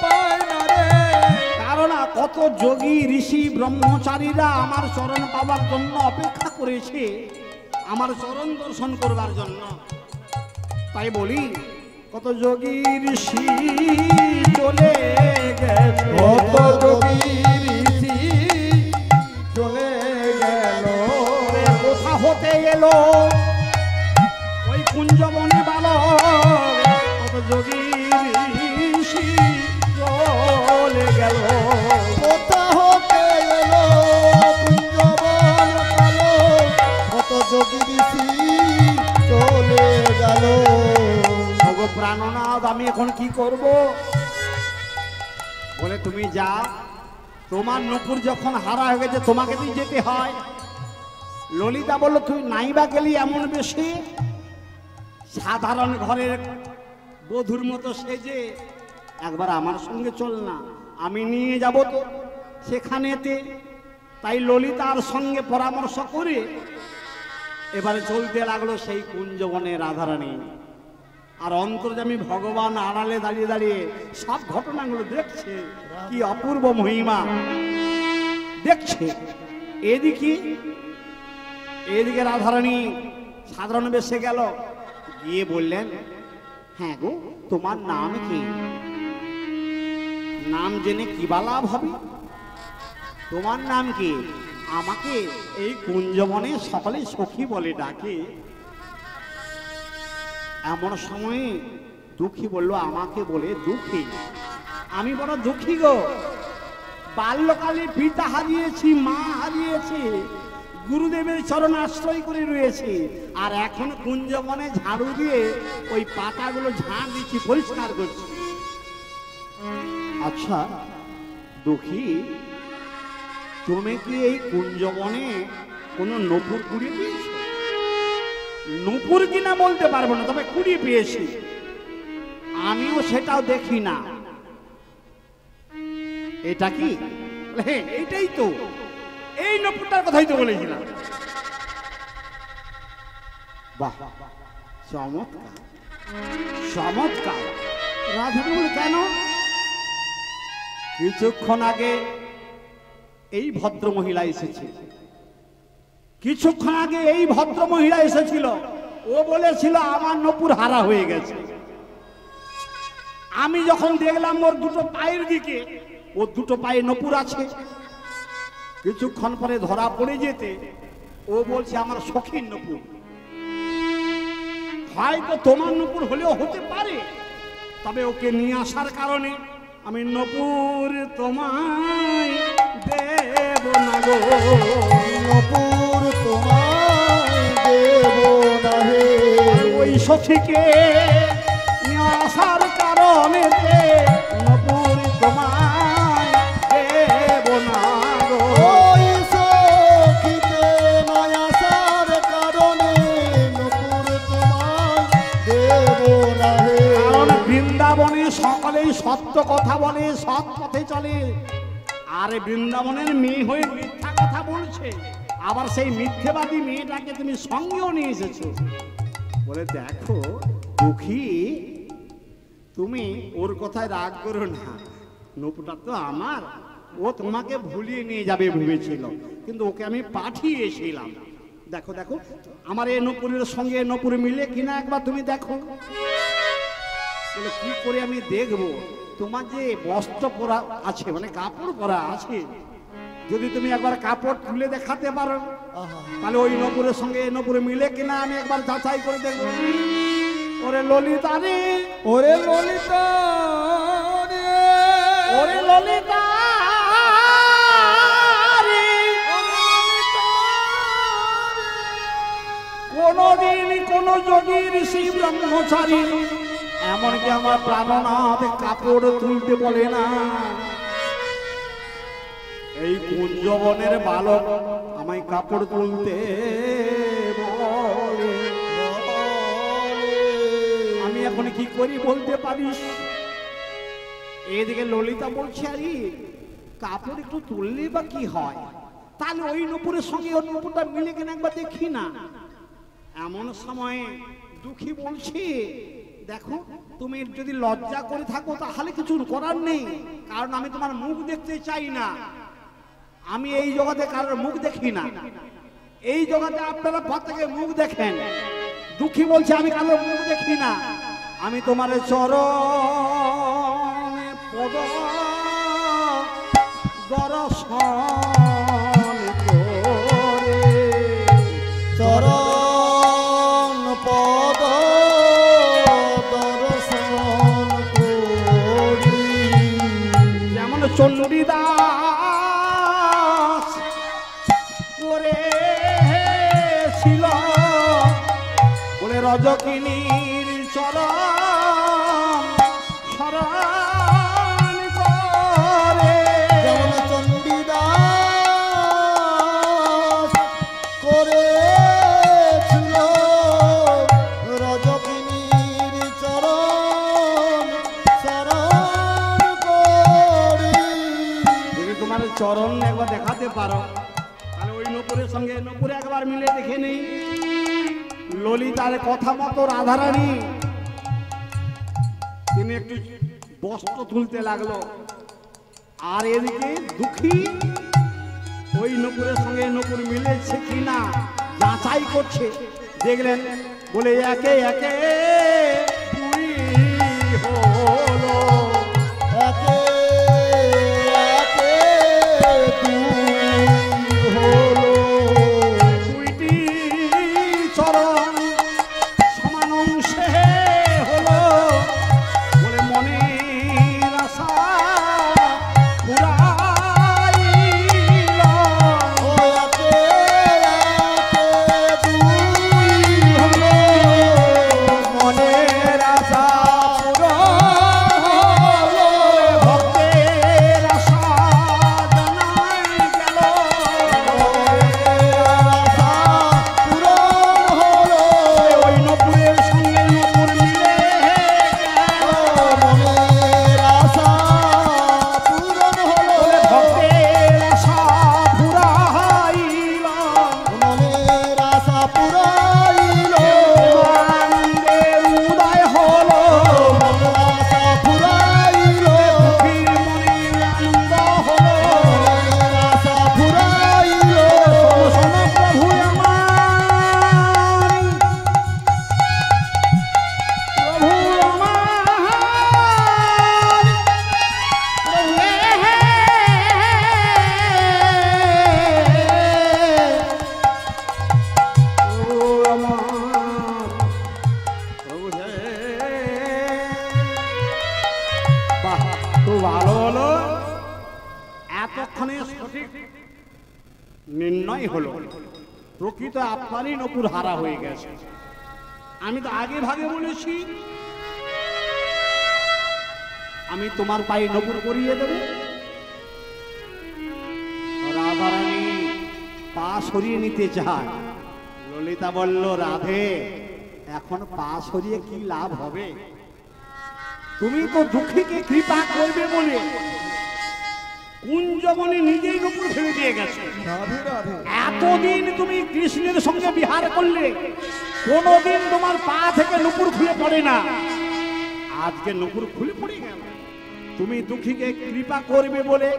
পাই না রে। কত যোগী ঋষি ব্রহ্মচারীরা আমার চরণ পাবার জন্য অপেক্ষা করেছে, আমার চরণ দর্শন করবার জন্য। তাই বলি কত যোগী ঋষি চলে গেছে, কত যোগী ঋষি চলে গেল, কোথা হতে এলো ওই কুঞ্জবনে বালক, কত যোগী ঋষি চলে গেল, কোথা হতে এলো কুঞ্জবন কালো, কত যোগী ঋষি চলে গেল। ওগো প্রাণনাথ, আমি এখন কি করব? বলে তুমি যা, তোমার নূপুর যখন হারা হয়ে গেছে তোমাকে তো যেতে হয়। ললিতা বলল তুই নাইবা গেলি এমন বেশি, সাধারণ ঘরের বধূর মতো সেজে একবার আমার সঙ্গে চল না, আমি নিয়ে যাব তো সেখানেতে। তাই ললিতার সঙ্গে পরামর্শ করে এবারে চলতে লাগলো সেই কুঞ্জবনে রাধারানী। আর অন্তর্যামী ভগবান আড়ালে দাঁড়িয়ে দাঁড়িয়ে সব ঘটনাগুলো দেখছে, কি অপূর্ব মহিমা দেখছে। এদিকে রাধারানী সাধারণ বেশে গেল, গিয়ে বললেন হ্যাঁ গো তোমার নাম কি? নাম জেনে কি বা লাভ হবে? তোমার নাম কি? আমাকে এই কুঞ্জবনে সকলে সখী বলে ডাকে। এমন সময় দুঃখী বলল আমাকে বলে দুঃখী? আমি বড় দুঃখী গো, বাল্যকালে পিতা হারিয়েছি, মা হারিয়েছি, গুরুদেবের চরণ আশ্রয় করে রয়েছে, আর এখন কুঞ্জবনে ঝাড়ু দিয়ে ওই পাতাগুলো ঝাড় দিচ্ছি, পরিষ্কার করছি। আচ্ছা দুঃখী, তুমি কি এই কুঞ্জবনে কোনো নূপুর কুড়িয়ে পেয়েছো? নূপুর কিনা বলতে পারবো না, তবে কুড়িয়ে পেয়েছি। আমিও সেটাও দেখি না। এটা কি? হ্যাঁ এইটাই তো, এই নূপুরটার কথাই তো বলেছিলাম। বাহ চমৎকার চমৎকার। রাধা বলল কেন? কিছুক্ষণ আগে এই ভদ্র মহিলা এসেছে, কিছুক্ষণ আগে এই ভদ্র মহিলা এসেছিল, ও বলেছিল আমার নূপুর হারা হয়ে গেছে। আমি যখন দেখলাম ওর দুটো পায়ের দিকে, ওর দুটো পায়ে নূপুর আছে। কিছুক্ষণ পরে ধরা পড়ে যেতে ও বলছে আমার সখীর নূপুর। হয়তো তোমার নূপুর হলেও হতে পারে, তবে ওকে নিয়ে আসার কারণে আমি নূপুর তোমায় দেব না গো, নূপুর তোমায় দেব না হে। ওই সখীকে নিয়ে আসার কারণে নূপুর তোমায় দেব না গো, ওই সখীকে নিয়ে আসার কারণে নূপুর তোমায় দেব না হে। কারণ বৃন্দাবনে সকলেই সত্য কথা বলে, সৎ পথে চলে, আর বৃন্দাবনের মেয়ে হয়ে মিথ্যা কথা বলছে। আবার সেই মিথ্যেবাদী মেয়েটাকে তুমি সঙ্গেও নিয়ে এসেছো। বলে দেখো দুঃখী, তুমি ওর কথায় রাগ করো না, নূপুরটা তো আমার, ও তোমাকে ভুলিয়ে নিয়ে যাবে ভেবেছিল, কিন্তু ওকে আমি পাঠিয়েছিলাম। দেখো দেখো আমার এই নূপুরের সঙ্গে নূপুর মিলে কিনা একবার তুমি দেখো। বলে কি করে আমি দেখবো? তোমার যে বস্ত্র পরা আছে, মানে কাপড় পরা আছে, যদি তুমি একবার কাপড় তুলে দেখাতে পারো তাহলে ওই নূপুরের সঙ্গে নূপুরে মিলে কিনা আমি একবার যাচাই করে দেখবো। ওরে ললিতা রে, ওরে ললিতা রে, ওরে ললিতা রে, কোনদিন কোন যোগী ঋষি ব্রহ্মচারী এমনকি আমার প্রাণনাথ কাপড় তুলতে বলে না। এই কুঞ্জবনের বালক আমায় কাপড় তুলতে বলে, আমি এখন কি করি বলতে পারিস? এদিকে ললিতা বলছে আরে কাপড় একটু তুললে বা কি হয়, তাহলে ওই নূপুরের সঙ্গে ওই নূপুরটা মিলে কিনা একবার দেখি না। এমন সময় দুঃখী বলছে দেখো তুমি যদি লজ্জা করে থাকো তাহলে কিছু করার নেই, কারণ আমি তোমার মুখ দেখতে চাই না। আমি এই জগতে কারোর মুখ দেখি না। এই জগতে আপনারা প্রত্যেকে মুখ দেখেন। দুঃখী বলছে আমি কারোর মুখ দেখি না। আমি তোমার চরণে পদ দর্শন করে, চরণ পদ দর্শন করি। যেমন চণ্ডীদাস করেছিল বলে রজকিনীর চরণ শরণ করে। যেমন চণ্ডীদাস করেছিল রজকিনীর চরণ শরণ করি। যদি তোমার চরণ একবার দেখাতে পারো তাহলে ওই নপুরের সঙ্গে নপুরে একবার মিলে দেখে নেই। ললিতার কথা মতো রাধারানী তিনি একটু বস্ত্র তুলতে লাগলো, আর এদিকে দুঃখী ওই নপুরের সঙ্গে নপুর মিলেছে কিনা যাচাই করছে। দেখলেন বলে একে একে দুই হলো, একে একে দুই হলো। দুইটি চরণ সমান অংশে হলো বলে মনের আশা পুরাইল। ও একে একে দুই হলো। মনের আশা পূরণ হলো, ভক্তের আশা জানাই গেল। আশা পূরণ হলো। ওই নপুরের সঙ্গে নপুর মিলে গেল। মনের আশা পূরণ হলো। ভক্তের আশা পুরাইল। মনের আশা পুরাইল। আনন্দের উদয় হলো, মনের আশা পুরাইল। দুঃখীর মনে আনন্দ হলো। মনের আশা পুরাইল। শোনো প্রভু আমার, প্রভু আমার, প্রভু বাহ, খুব ভালো হলো। এতক্ষণে সঠিক নির্ণয় হলো, প্রকৃত আপনারই নপুর হারা হয়ে গেছে। আমি তো আগে ভাগে বলেছি আমি তোমার পায়ে নপুর করিয়ে দেব। রাধারানী পা সরিয়ে নিতে চায়। ললিতা বলল রাধে এখন পা সরিয়ে কি লাভ হবে? তুমি তো দুঃখীকে কৃপা করবে বলে কুঞ্জমণি নিজেই নপুর ফেলে দিয়ে গেছে। রাধে রাধে। এতদিন তুমি কৃষ্ণের সঙ্গে বিহার করলে, কোনোদিন তোমার পা থেকে নুপুর খুলে পড়ে না। আজকে নুপুর খুলে পড়ে গেল। তুমি দুঃখীকে কৃপা করবে বলে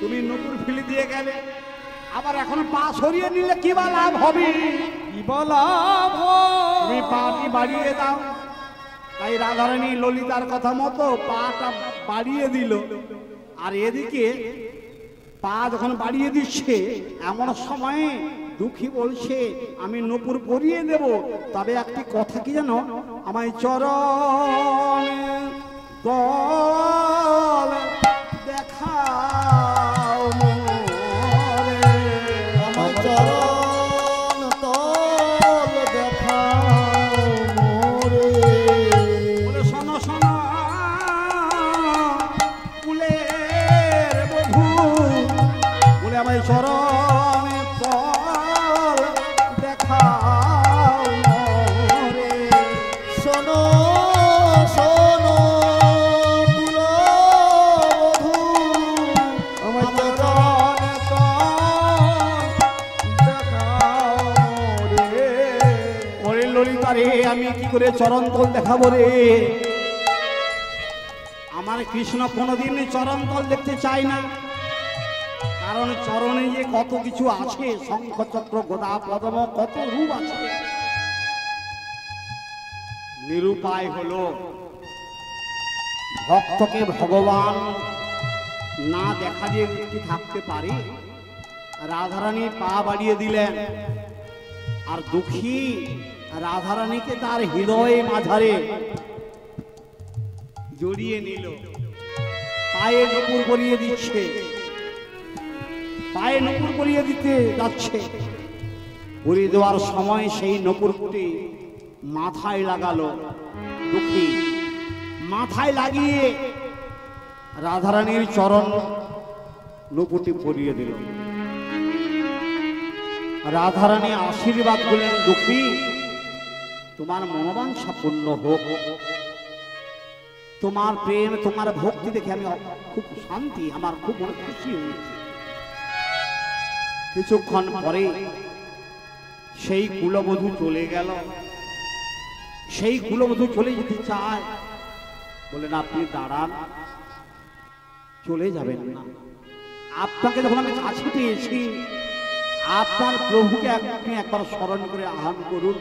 তুমি নুপুর ফেলে দিয়ে গেলে, আবার এখন পা সরিয়ে নিলে কি বা লাভ হবে? কি বা লাভ তুমি পাটি বাড়িয়ে দাও। তাই রাধারানী ললিতার কথা মতো পাটা বাড়িয়ে দিল। আর এদিকে পা যখন বাড়িয়ে দিচ্ছে এমন সময়ে দুঃখী বলছে আমি নূপুর পরিয়ে দেব, তবে একটি কথা কি জানো, আমায় চরণ দল দেখাও মোরে। আমার চরণ তল দেখাও মোরে। বলে শোনো শোনো কুলের বধূ, বলে আমায় চরণ তল দেখাও মোরে। শোনো শোনো কুলবধূ, আমায় আমার চরণ তল দেখাও মোরে। ওরে ললিতা রে আমি আমি কি করে চরণ তল দেখাবো রে? আমার কৃষ্ণ কোনোদিন চরণ তল দেখতে চায় না, কারণ চরণে যে কত কিছু আছে, শঙ্খ চক্র গদা পদ্ম কত রূপ আছে। নিরুপায় হলো ভক্তকে ভগবান না দেখা দিয়ে কি থাকতে পারে? রাধারানী পা বাড়িয়ে দিলেন, আর দুঃখী রাধারানীকে তার হৃদয়ে মাঝারে জড়িয়ে নিল, পায়ে নূপুর পরিয়ে দিচ্ছে, পায়ে নূপুর পরিয়ে দিতে যাচ্ছে। পরিয়ে দেওয়ার সময় সেই নূপুরটি মাথায় লাগালো দুঃখী, মাথায় লাগিয়ে রাধারানীর চরণ নূপুরটি পরিয়ে দিল। রাধারানী আশীর্বাদ করলেন, দুঃখী তোমার মনোবাঞ্ছা পূর্ণ হোক, তোমার প্রেম তোমার ভক্তি দেখে আমি খুব শান্তি, আমার খুব মনে খুশি হয়েছে। কিছুক্ষণ পরে সেই কুলবধূ চলে গেল। সেই কুলবধূ চলে যেতে চায়, বলেন আপনি দাঁড়ান, চলে যাবেন না। আপনাকে যখন আমি কাছে পেয়েছি, আপনার প্রভুকে আপনি একবার স্মরণ করে আহ্বান করুন।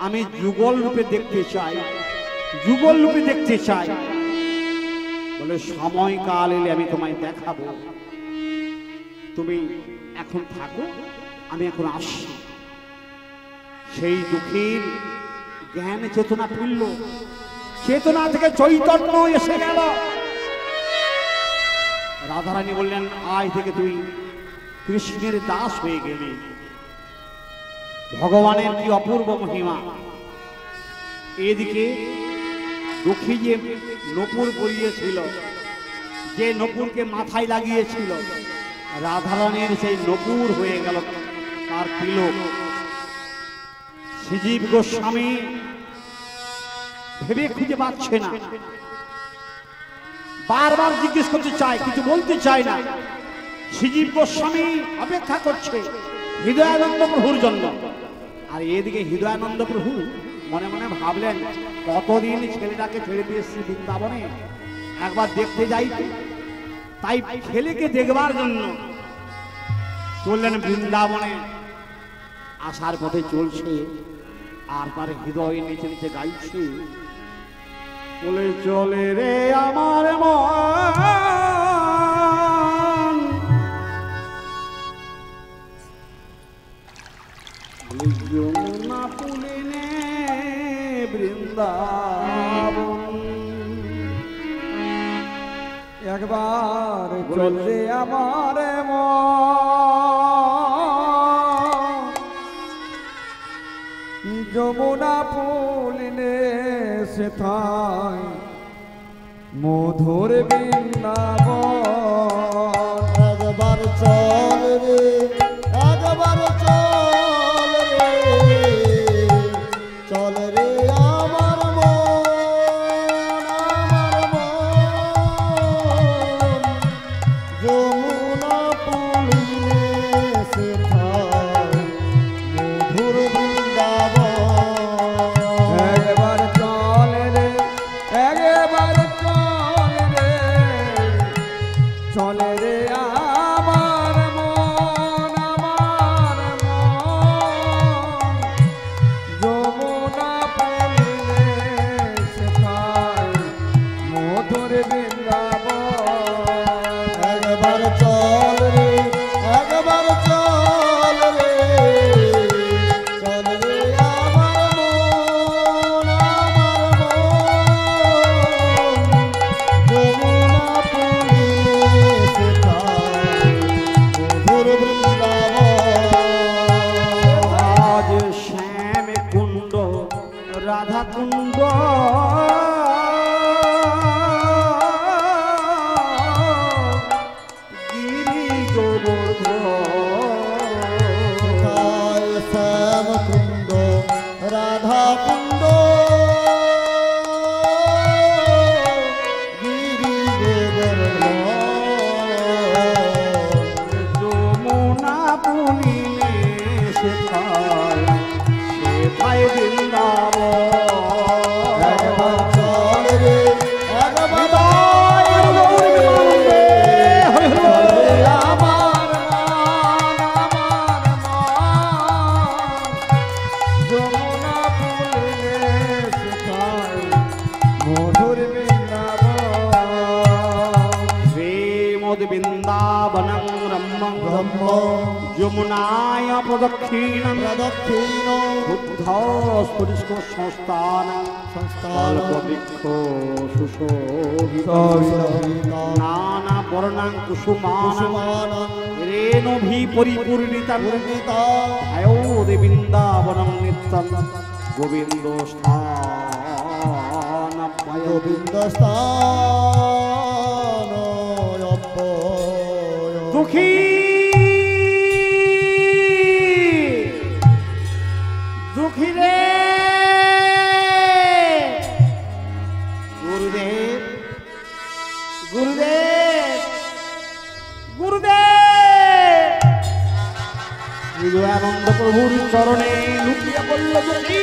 আমি যুগল রূপে দেখতে চাই, যুগল রূপে দেখতে চাই। বলে সময়কাল এলে আমি তোমায় দেখাবো, তুমি এখন থাকো, আমি এখন আসছি। সেই দুঃখীর জ্ঞান চেতনা ফিরল, চেতনা থেকে চৈতন্য এসে গেল। রাধারানী বললেন, আজ থেকে তুই কৃষ্ণের দাস হয়ে গেলি। ভগবানের কি অপূর্ব মহিমা! এদিকে দুঃখী যে নূপুর পরিয়েছিল, যে নূপুরকে মাথায় লাগিয়েছিল, রাধারানীর সেই নূপুর হয়ে গেল তার তিলক। শ্রীজীব গোস্বামী ভেবে খুঁজে পাচ্ছে না, বারবার জিজ্ঞেস করতে চায়, কিছু বলতে চায় না। শ্রীজীব গোস্বামী অপেক্ষা করছে হৃদয়ানন্দ প্রভুর জন্য। আর এদিকে হৃদয়ানন্দ প্রভু মনে মনে ভাবলেন, কতদিন ছেলেটাকে ছেড়ে দিয়ে এসেছি বৃন্দাবনে, একবার দেখতে যাই। তাই ছেলেকে দেখবার জন্য চললেন বৃন্দাবনে। আসার পথে চলছে, আর তার হৃদয়ে নিচে নিচে গাইছে, বলে চলে রে আমার মন, যমুনা পুলিনে বৃন্দাবন। একবার চলে আমার মন, যমুনা পুলিনে সেথায় মধুর বৃন্দাবন। একবার চল রে, একবার চল রে, চল রে আমার মন, আমার মন, যমুনা পুলিনে সেথায় মধুর বৃন্দাবন। একবার চল রে, একবার চল রে, চল রে আমার মন, আমার মন, যমুনা পুলিনে সেথায় মধুর বৃন্দাবন। একবার চল রে, একবার চল রে, চল রে আমার মন, আমার মন, যমুনা পুলিনে সেথায় মধুর বৃন্দাবন। আজ শ্যাম কুণ্ড রাধা কুণ্ড, গিরি গোবর্ধন। কোথায় শ্যাম কুণ্ড রাধা কুণ্ড, গিরি গোবর্ধন। যমুনা পুলিনে সেথায় সেথায় বৃন্দাবন। শ্রীমদ বৃন্দাবনং রম্যং ব্রহ্ম যমুনায় প্রদক্ষিণং প্রদক্ষিণ বুদ্ধ স্ফুরিষ্ক সংস্থান সংস্থান কল্পবৃক্ষ সুশোভিত সুশোভিত নানা বর্ণাং কুসুমান কুসুমান রেণুভি পরিপূর্ণিতাং পূর্ণিত আয়োদে বৃন্দাবনং নিত্যং গোবিন্দ স্থান গোবিন্দ স্থান দুঃখী দুঃখী রে গুরুদেব গুরুদেব গুরুদেব হৃদয়ানন্দ প্রভুর চরণে লুকিয়ে পড়ল দুঃখী।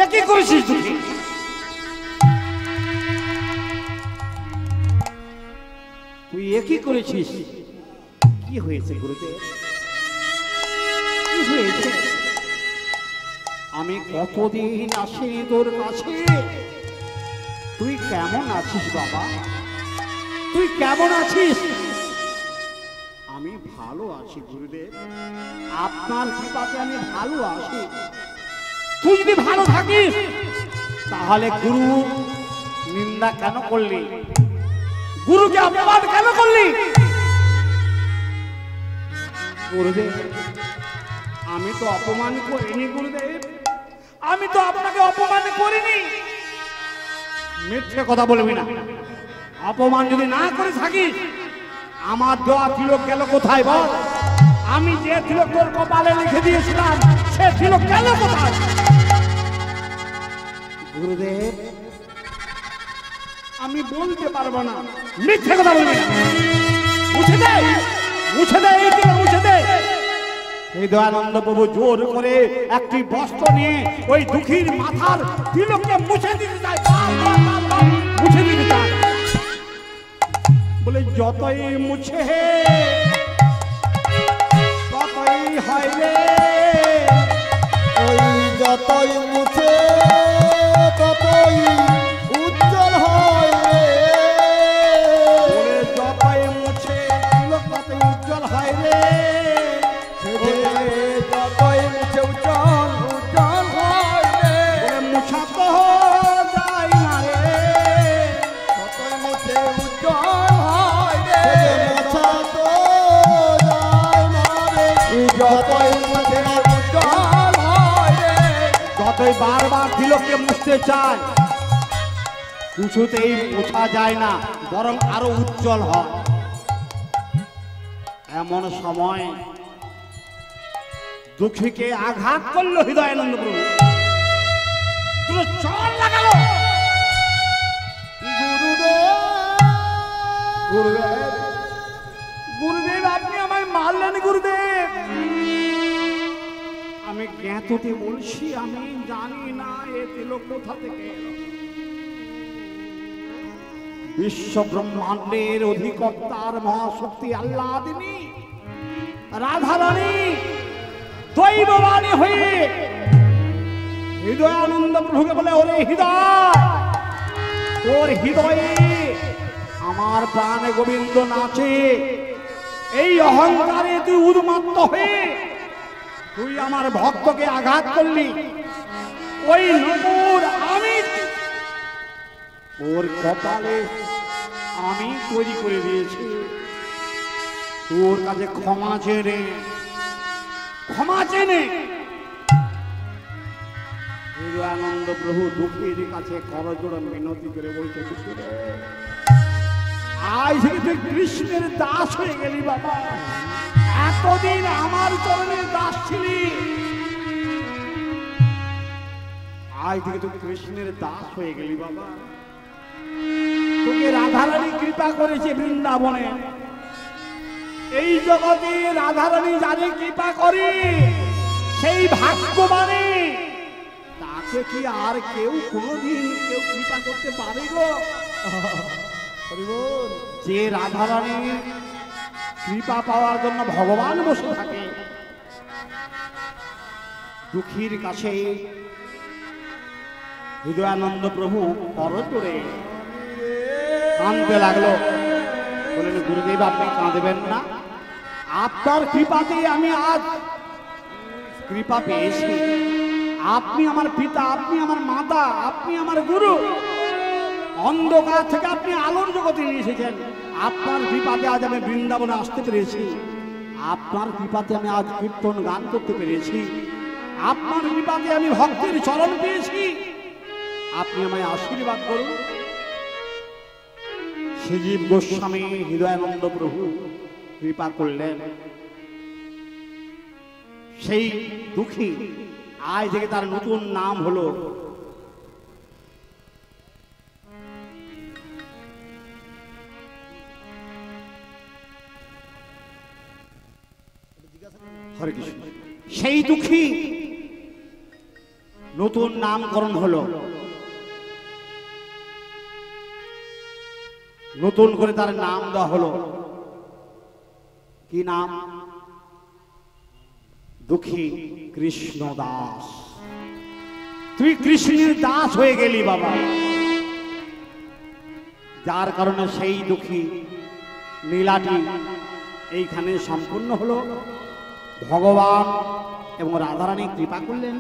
এ কি করেছিস দুঃখী? তুই এ কি করেছিস? কি হয়েছে গুরুদেব? কি হয়েছে? আমি কতদিন আসি তোর কাছে, তুই কেমন আছিস বাবা? তুই কেমন আছিস? আমি ভালো আছি গুরুদেব, আপনার কৃপাতে আমি ভালো আছি। তুই যদি ভালো থাকিস তাহলে গুরু নিন্দা কেন করলি? গুরুকে অপমান কেন করলি? গুরুদেব আমি তো অপমান করিনি গুরুদেব, আমি তো আপনাকে অপমান করিনি। মিথ্যে কথা বলবি না। অপমান যদি না করে থাকিস আমার দেওয়া তিলক গেল কোথায় বল? আমি যে তিলক তোর কপালে লিখে দিয়েছিলাম সে তিলক গেল কোথায়? গুরুদেব আমি বলতে পারবো না। মিথ্যে কথা বলবি না। মুছে দে, মুছে দে, এই তিলক মুছে দে। এই দয়ানন্দ প্রভু জোর করে একটি বস্ত্র নিয়ে ওই দুঃখীর মাথার তিলককে মুছে দিতে চায়, মুছে দিতে চায়। বলে যতই মুছে ততই হয় রে, ওই যতই মুছে ততই উজ্জ্বল হয় রে। বলে যতই মুছে তিলক ততই উজ্জ্বল হয় রে। যতই মুছে উজ্জ্বল উজ্জ্বল হয় রে। বলে মুছা তো যায় না রে, যতই মুছে উজ্জ্বল হয় রে। মোছা তো যায় না রে। যতই মুছে উজ্জ্বল হয় রে। যতই বারবার তিলককে মুছতে চায় কিছুতেই মোছা যায় না, বরং আরো উজ্জ্বল হয়। এমন সময় দুঃখীকে আঘাত করলো হৃদয়ানন্দ প্রভু, তুই চর লাগালো। গুরুদেব গুরুদেব গুরুদেব আপনি আমায় মারলেন গুরুদেব। আমি জ্ঞাততে বলছি, আমি জানি না এ তিলক কোথা থেকে এলো। বিশ্ব ব্রহ্মাণ্ডের অধিকর্তার মহাশক্তি আল্লাহ তিনি রাধারানী দৈববাণী হয়ে হৃদয়ানন্দ প্রভুকে বলে, ওরে হৃদয়, তোর হৃদয়ে আমার প্রাণে গোবিন্দ নাচে। এই অহংকারে তুই উন্মত্ত হয়ে তুই আমার ভক্তকে আঘাত করলি। ওই নূপুর আমি ওর কপালে আমি তৈরি করে দিয়েছি। তোর কাছে ক্ষমা চেনে, ক্ষমা চেনে। হৃদয়ানন্দ প্রভু দুঃখীর কাছে করজোড়ে মিনতি করে বলতে, আজ থেকে তুই কৃষ্ণের দাস হয়ে গেলি বাবা। এতদিন আমার চরণের দাস ছিলি, আজ থেকে তুই কৃষ্ণের দাস হয়ে গেলি বাবা। তোকে রাধারানী কৃপা করেছে বৃন্দাবনে। এই জগতে রাধারানী যারে কৃপা করে সেই ভাগ্যবানী, তাকে কি আর কেউ কোনোদিন কেউ কৃপা করতে পারে গো? যে রাধারানী কৃপা পাওয়ার জন্য ভগবান বসে থাকে, দুঃখীর কাছে হৃদয়ানন্দ প্রভু করজোড়ে কাঁদতে লাগলো। বললেন গুরুদেব আপনি কাঁদবেন না, আপনার কৃপাতেই আমি আজ কৃপা পেয়েছি। আপনি আমার পিতা, আপনি আমার মাতা, আপনি আমার গুরু। অন্ধকার থেকে আপনি আলোর জগতে নিয়ে এসেছেন। আপনার কৃপাতে আজ আমি বৃন্দাবনে আসতে পেরেছি। আপনার কৃপাতে আমি আজ কীর্তন গান করতে পেরেছি। আপনার কৃপাতে আমি ভক্তির চরণ পেয়েছি। আপনি আমায় আশীর্বাদ করুন। শ্রীজীব গোস্বামী হৃদয়ানন্দ প্রভু কৃপা করলেন। সেই দুঃখী আজ থেকে তার নতুন নাম হলো হরে কৃষ্ণ। সেই দুঃখী নতুন নামকরণ হলো, নতুন করে তার নাম দেওয়া হলো। কি নাম? দুঃখী কৃষ্ণ দাস। তুই কৃষ্ণের দাস হয়ে গেলি বাবা। যার কারণে সেই দুঃখী লীলাটি এইখানে সম্পূর্ণ হলো। ভগবান এবং রাধারানী কৃপা করলেন,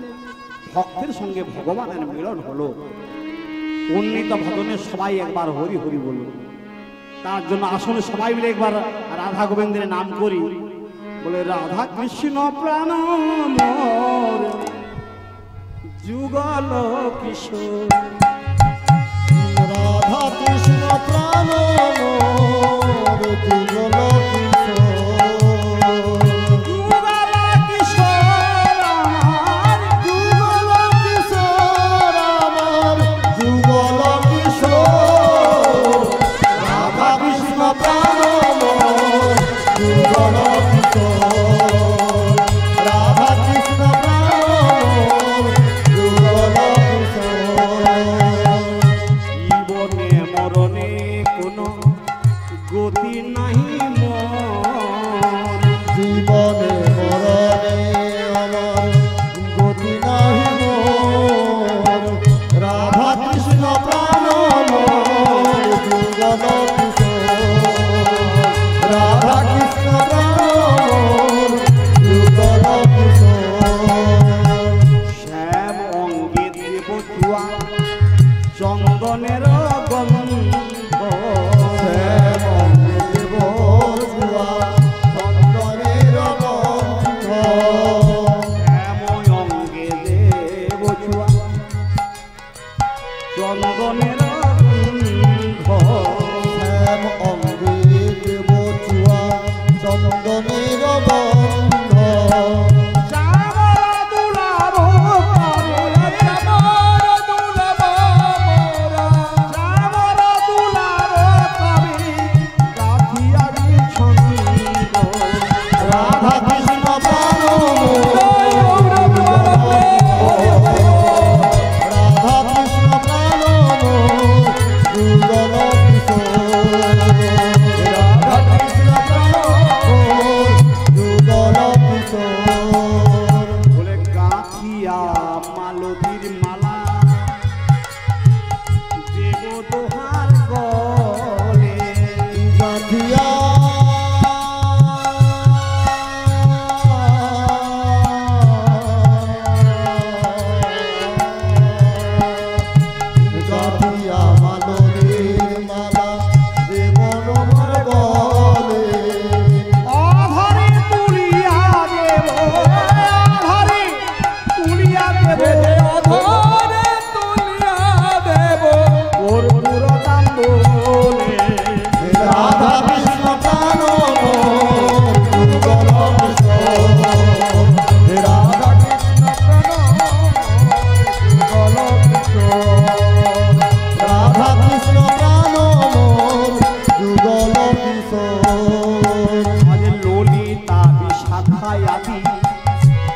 ভক্তের সঙ্গে ভগবানের মিলন হলো। উন্নীত ভজনে সবাই একবার হরি হরি বলুন। তার জন্য আসলে সবাই মিলে একবার রাধা গোবিন্দের নাম করি। বলে রাধা কৃষ্ণ প্রাণ মোর যুগল কিশোর, রাধা কৃষ্ণ প্রাণ মোর যুগল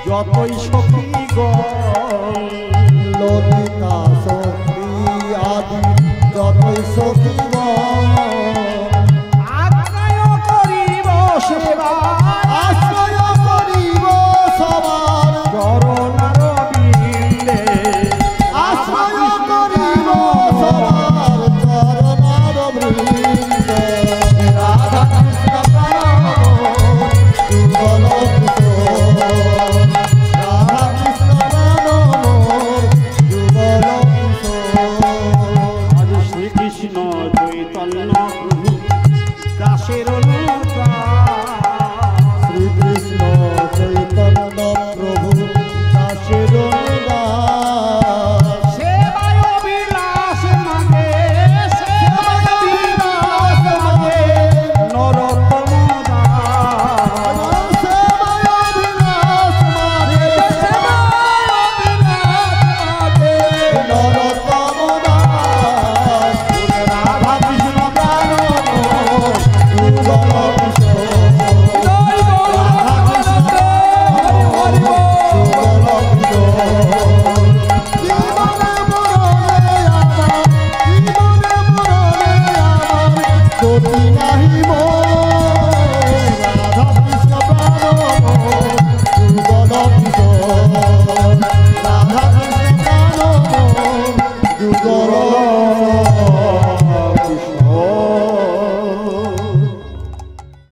যতই সখী গণ ললিতা সখী আদি যতই সখী গণ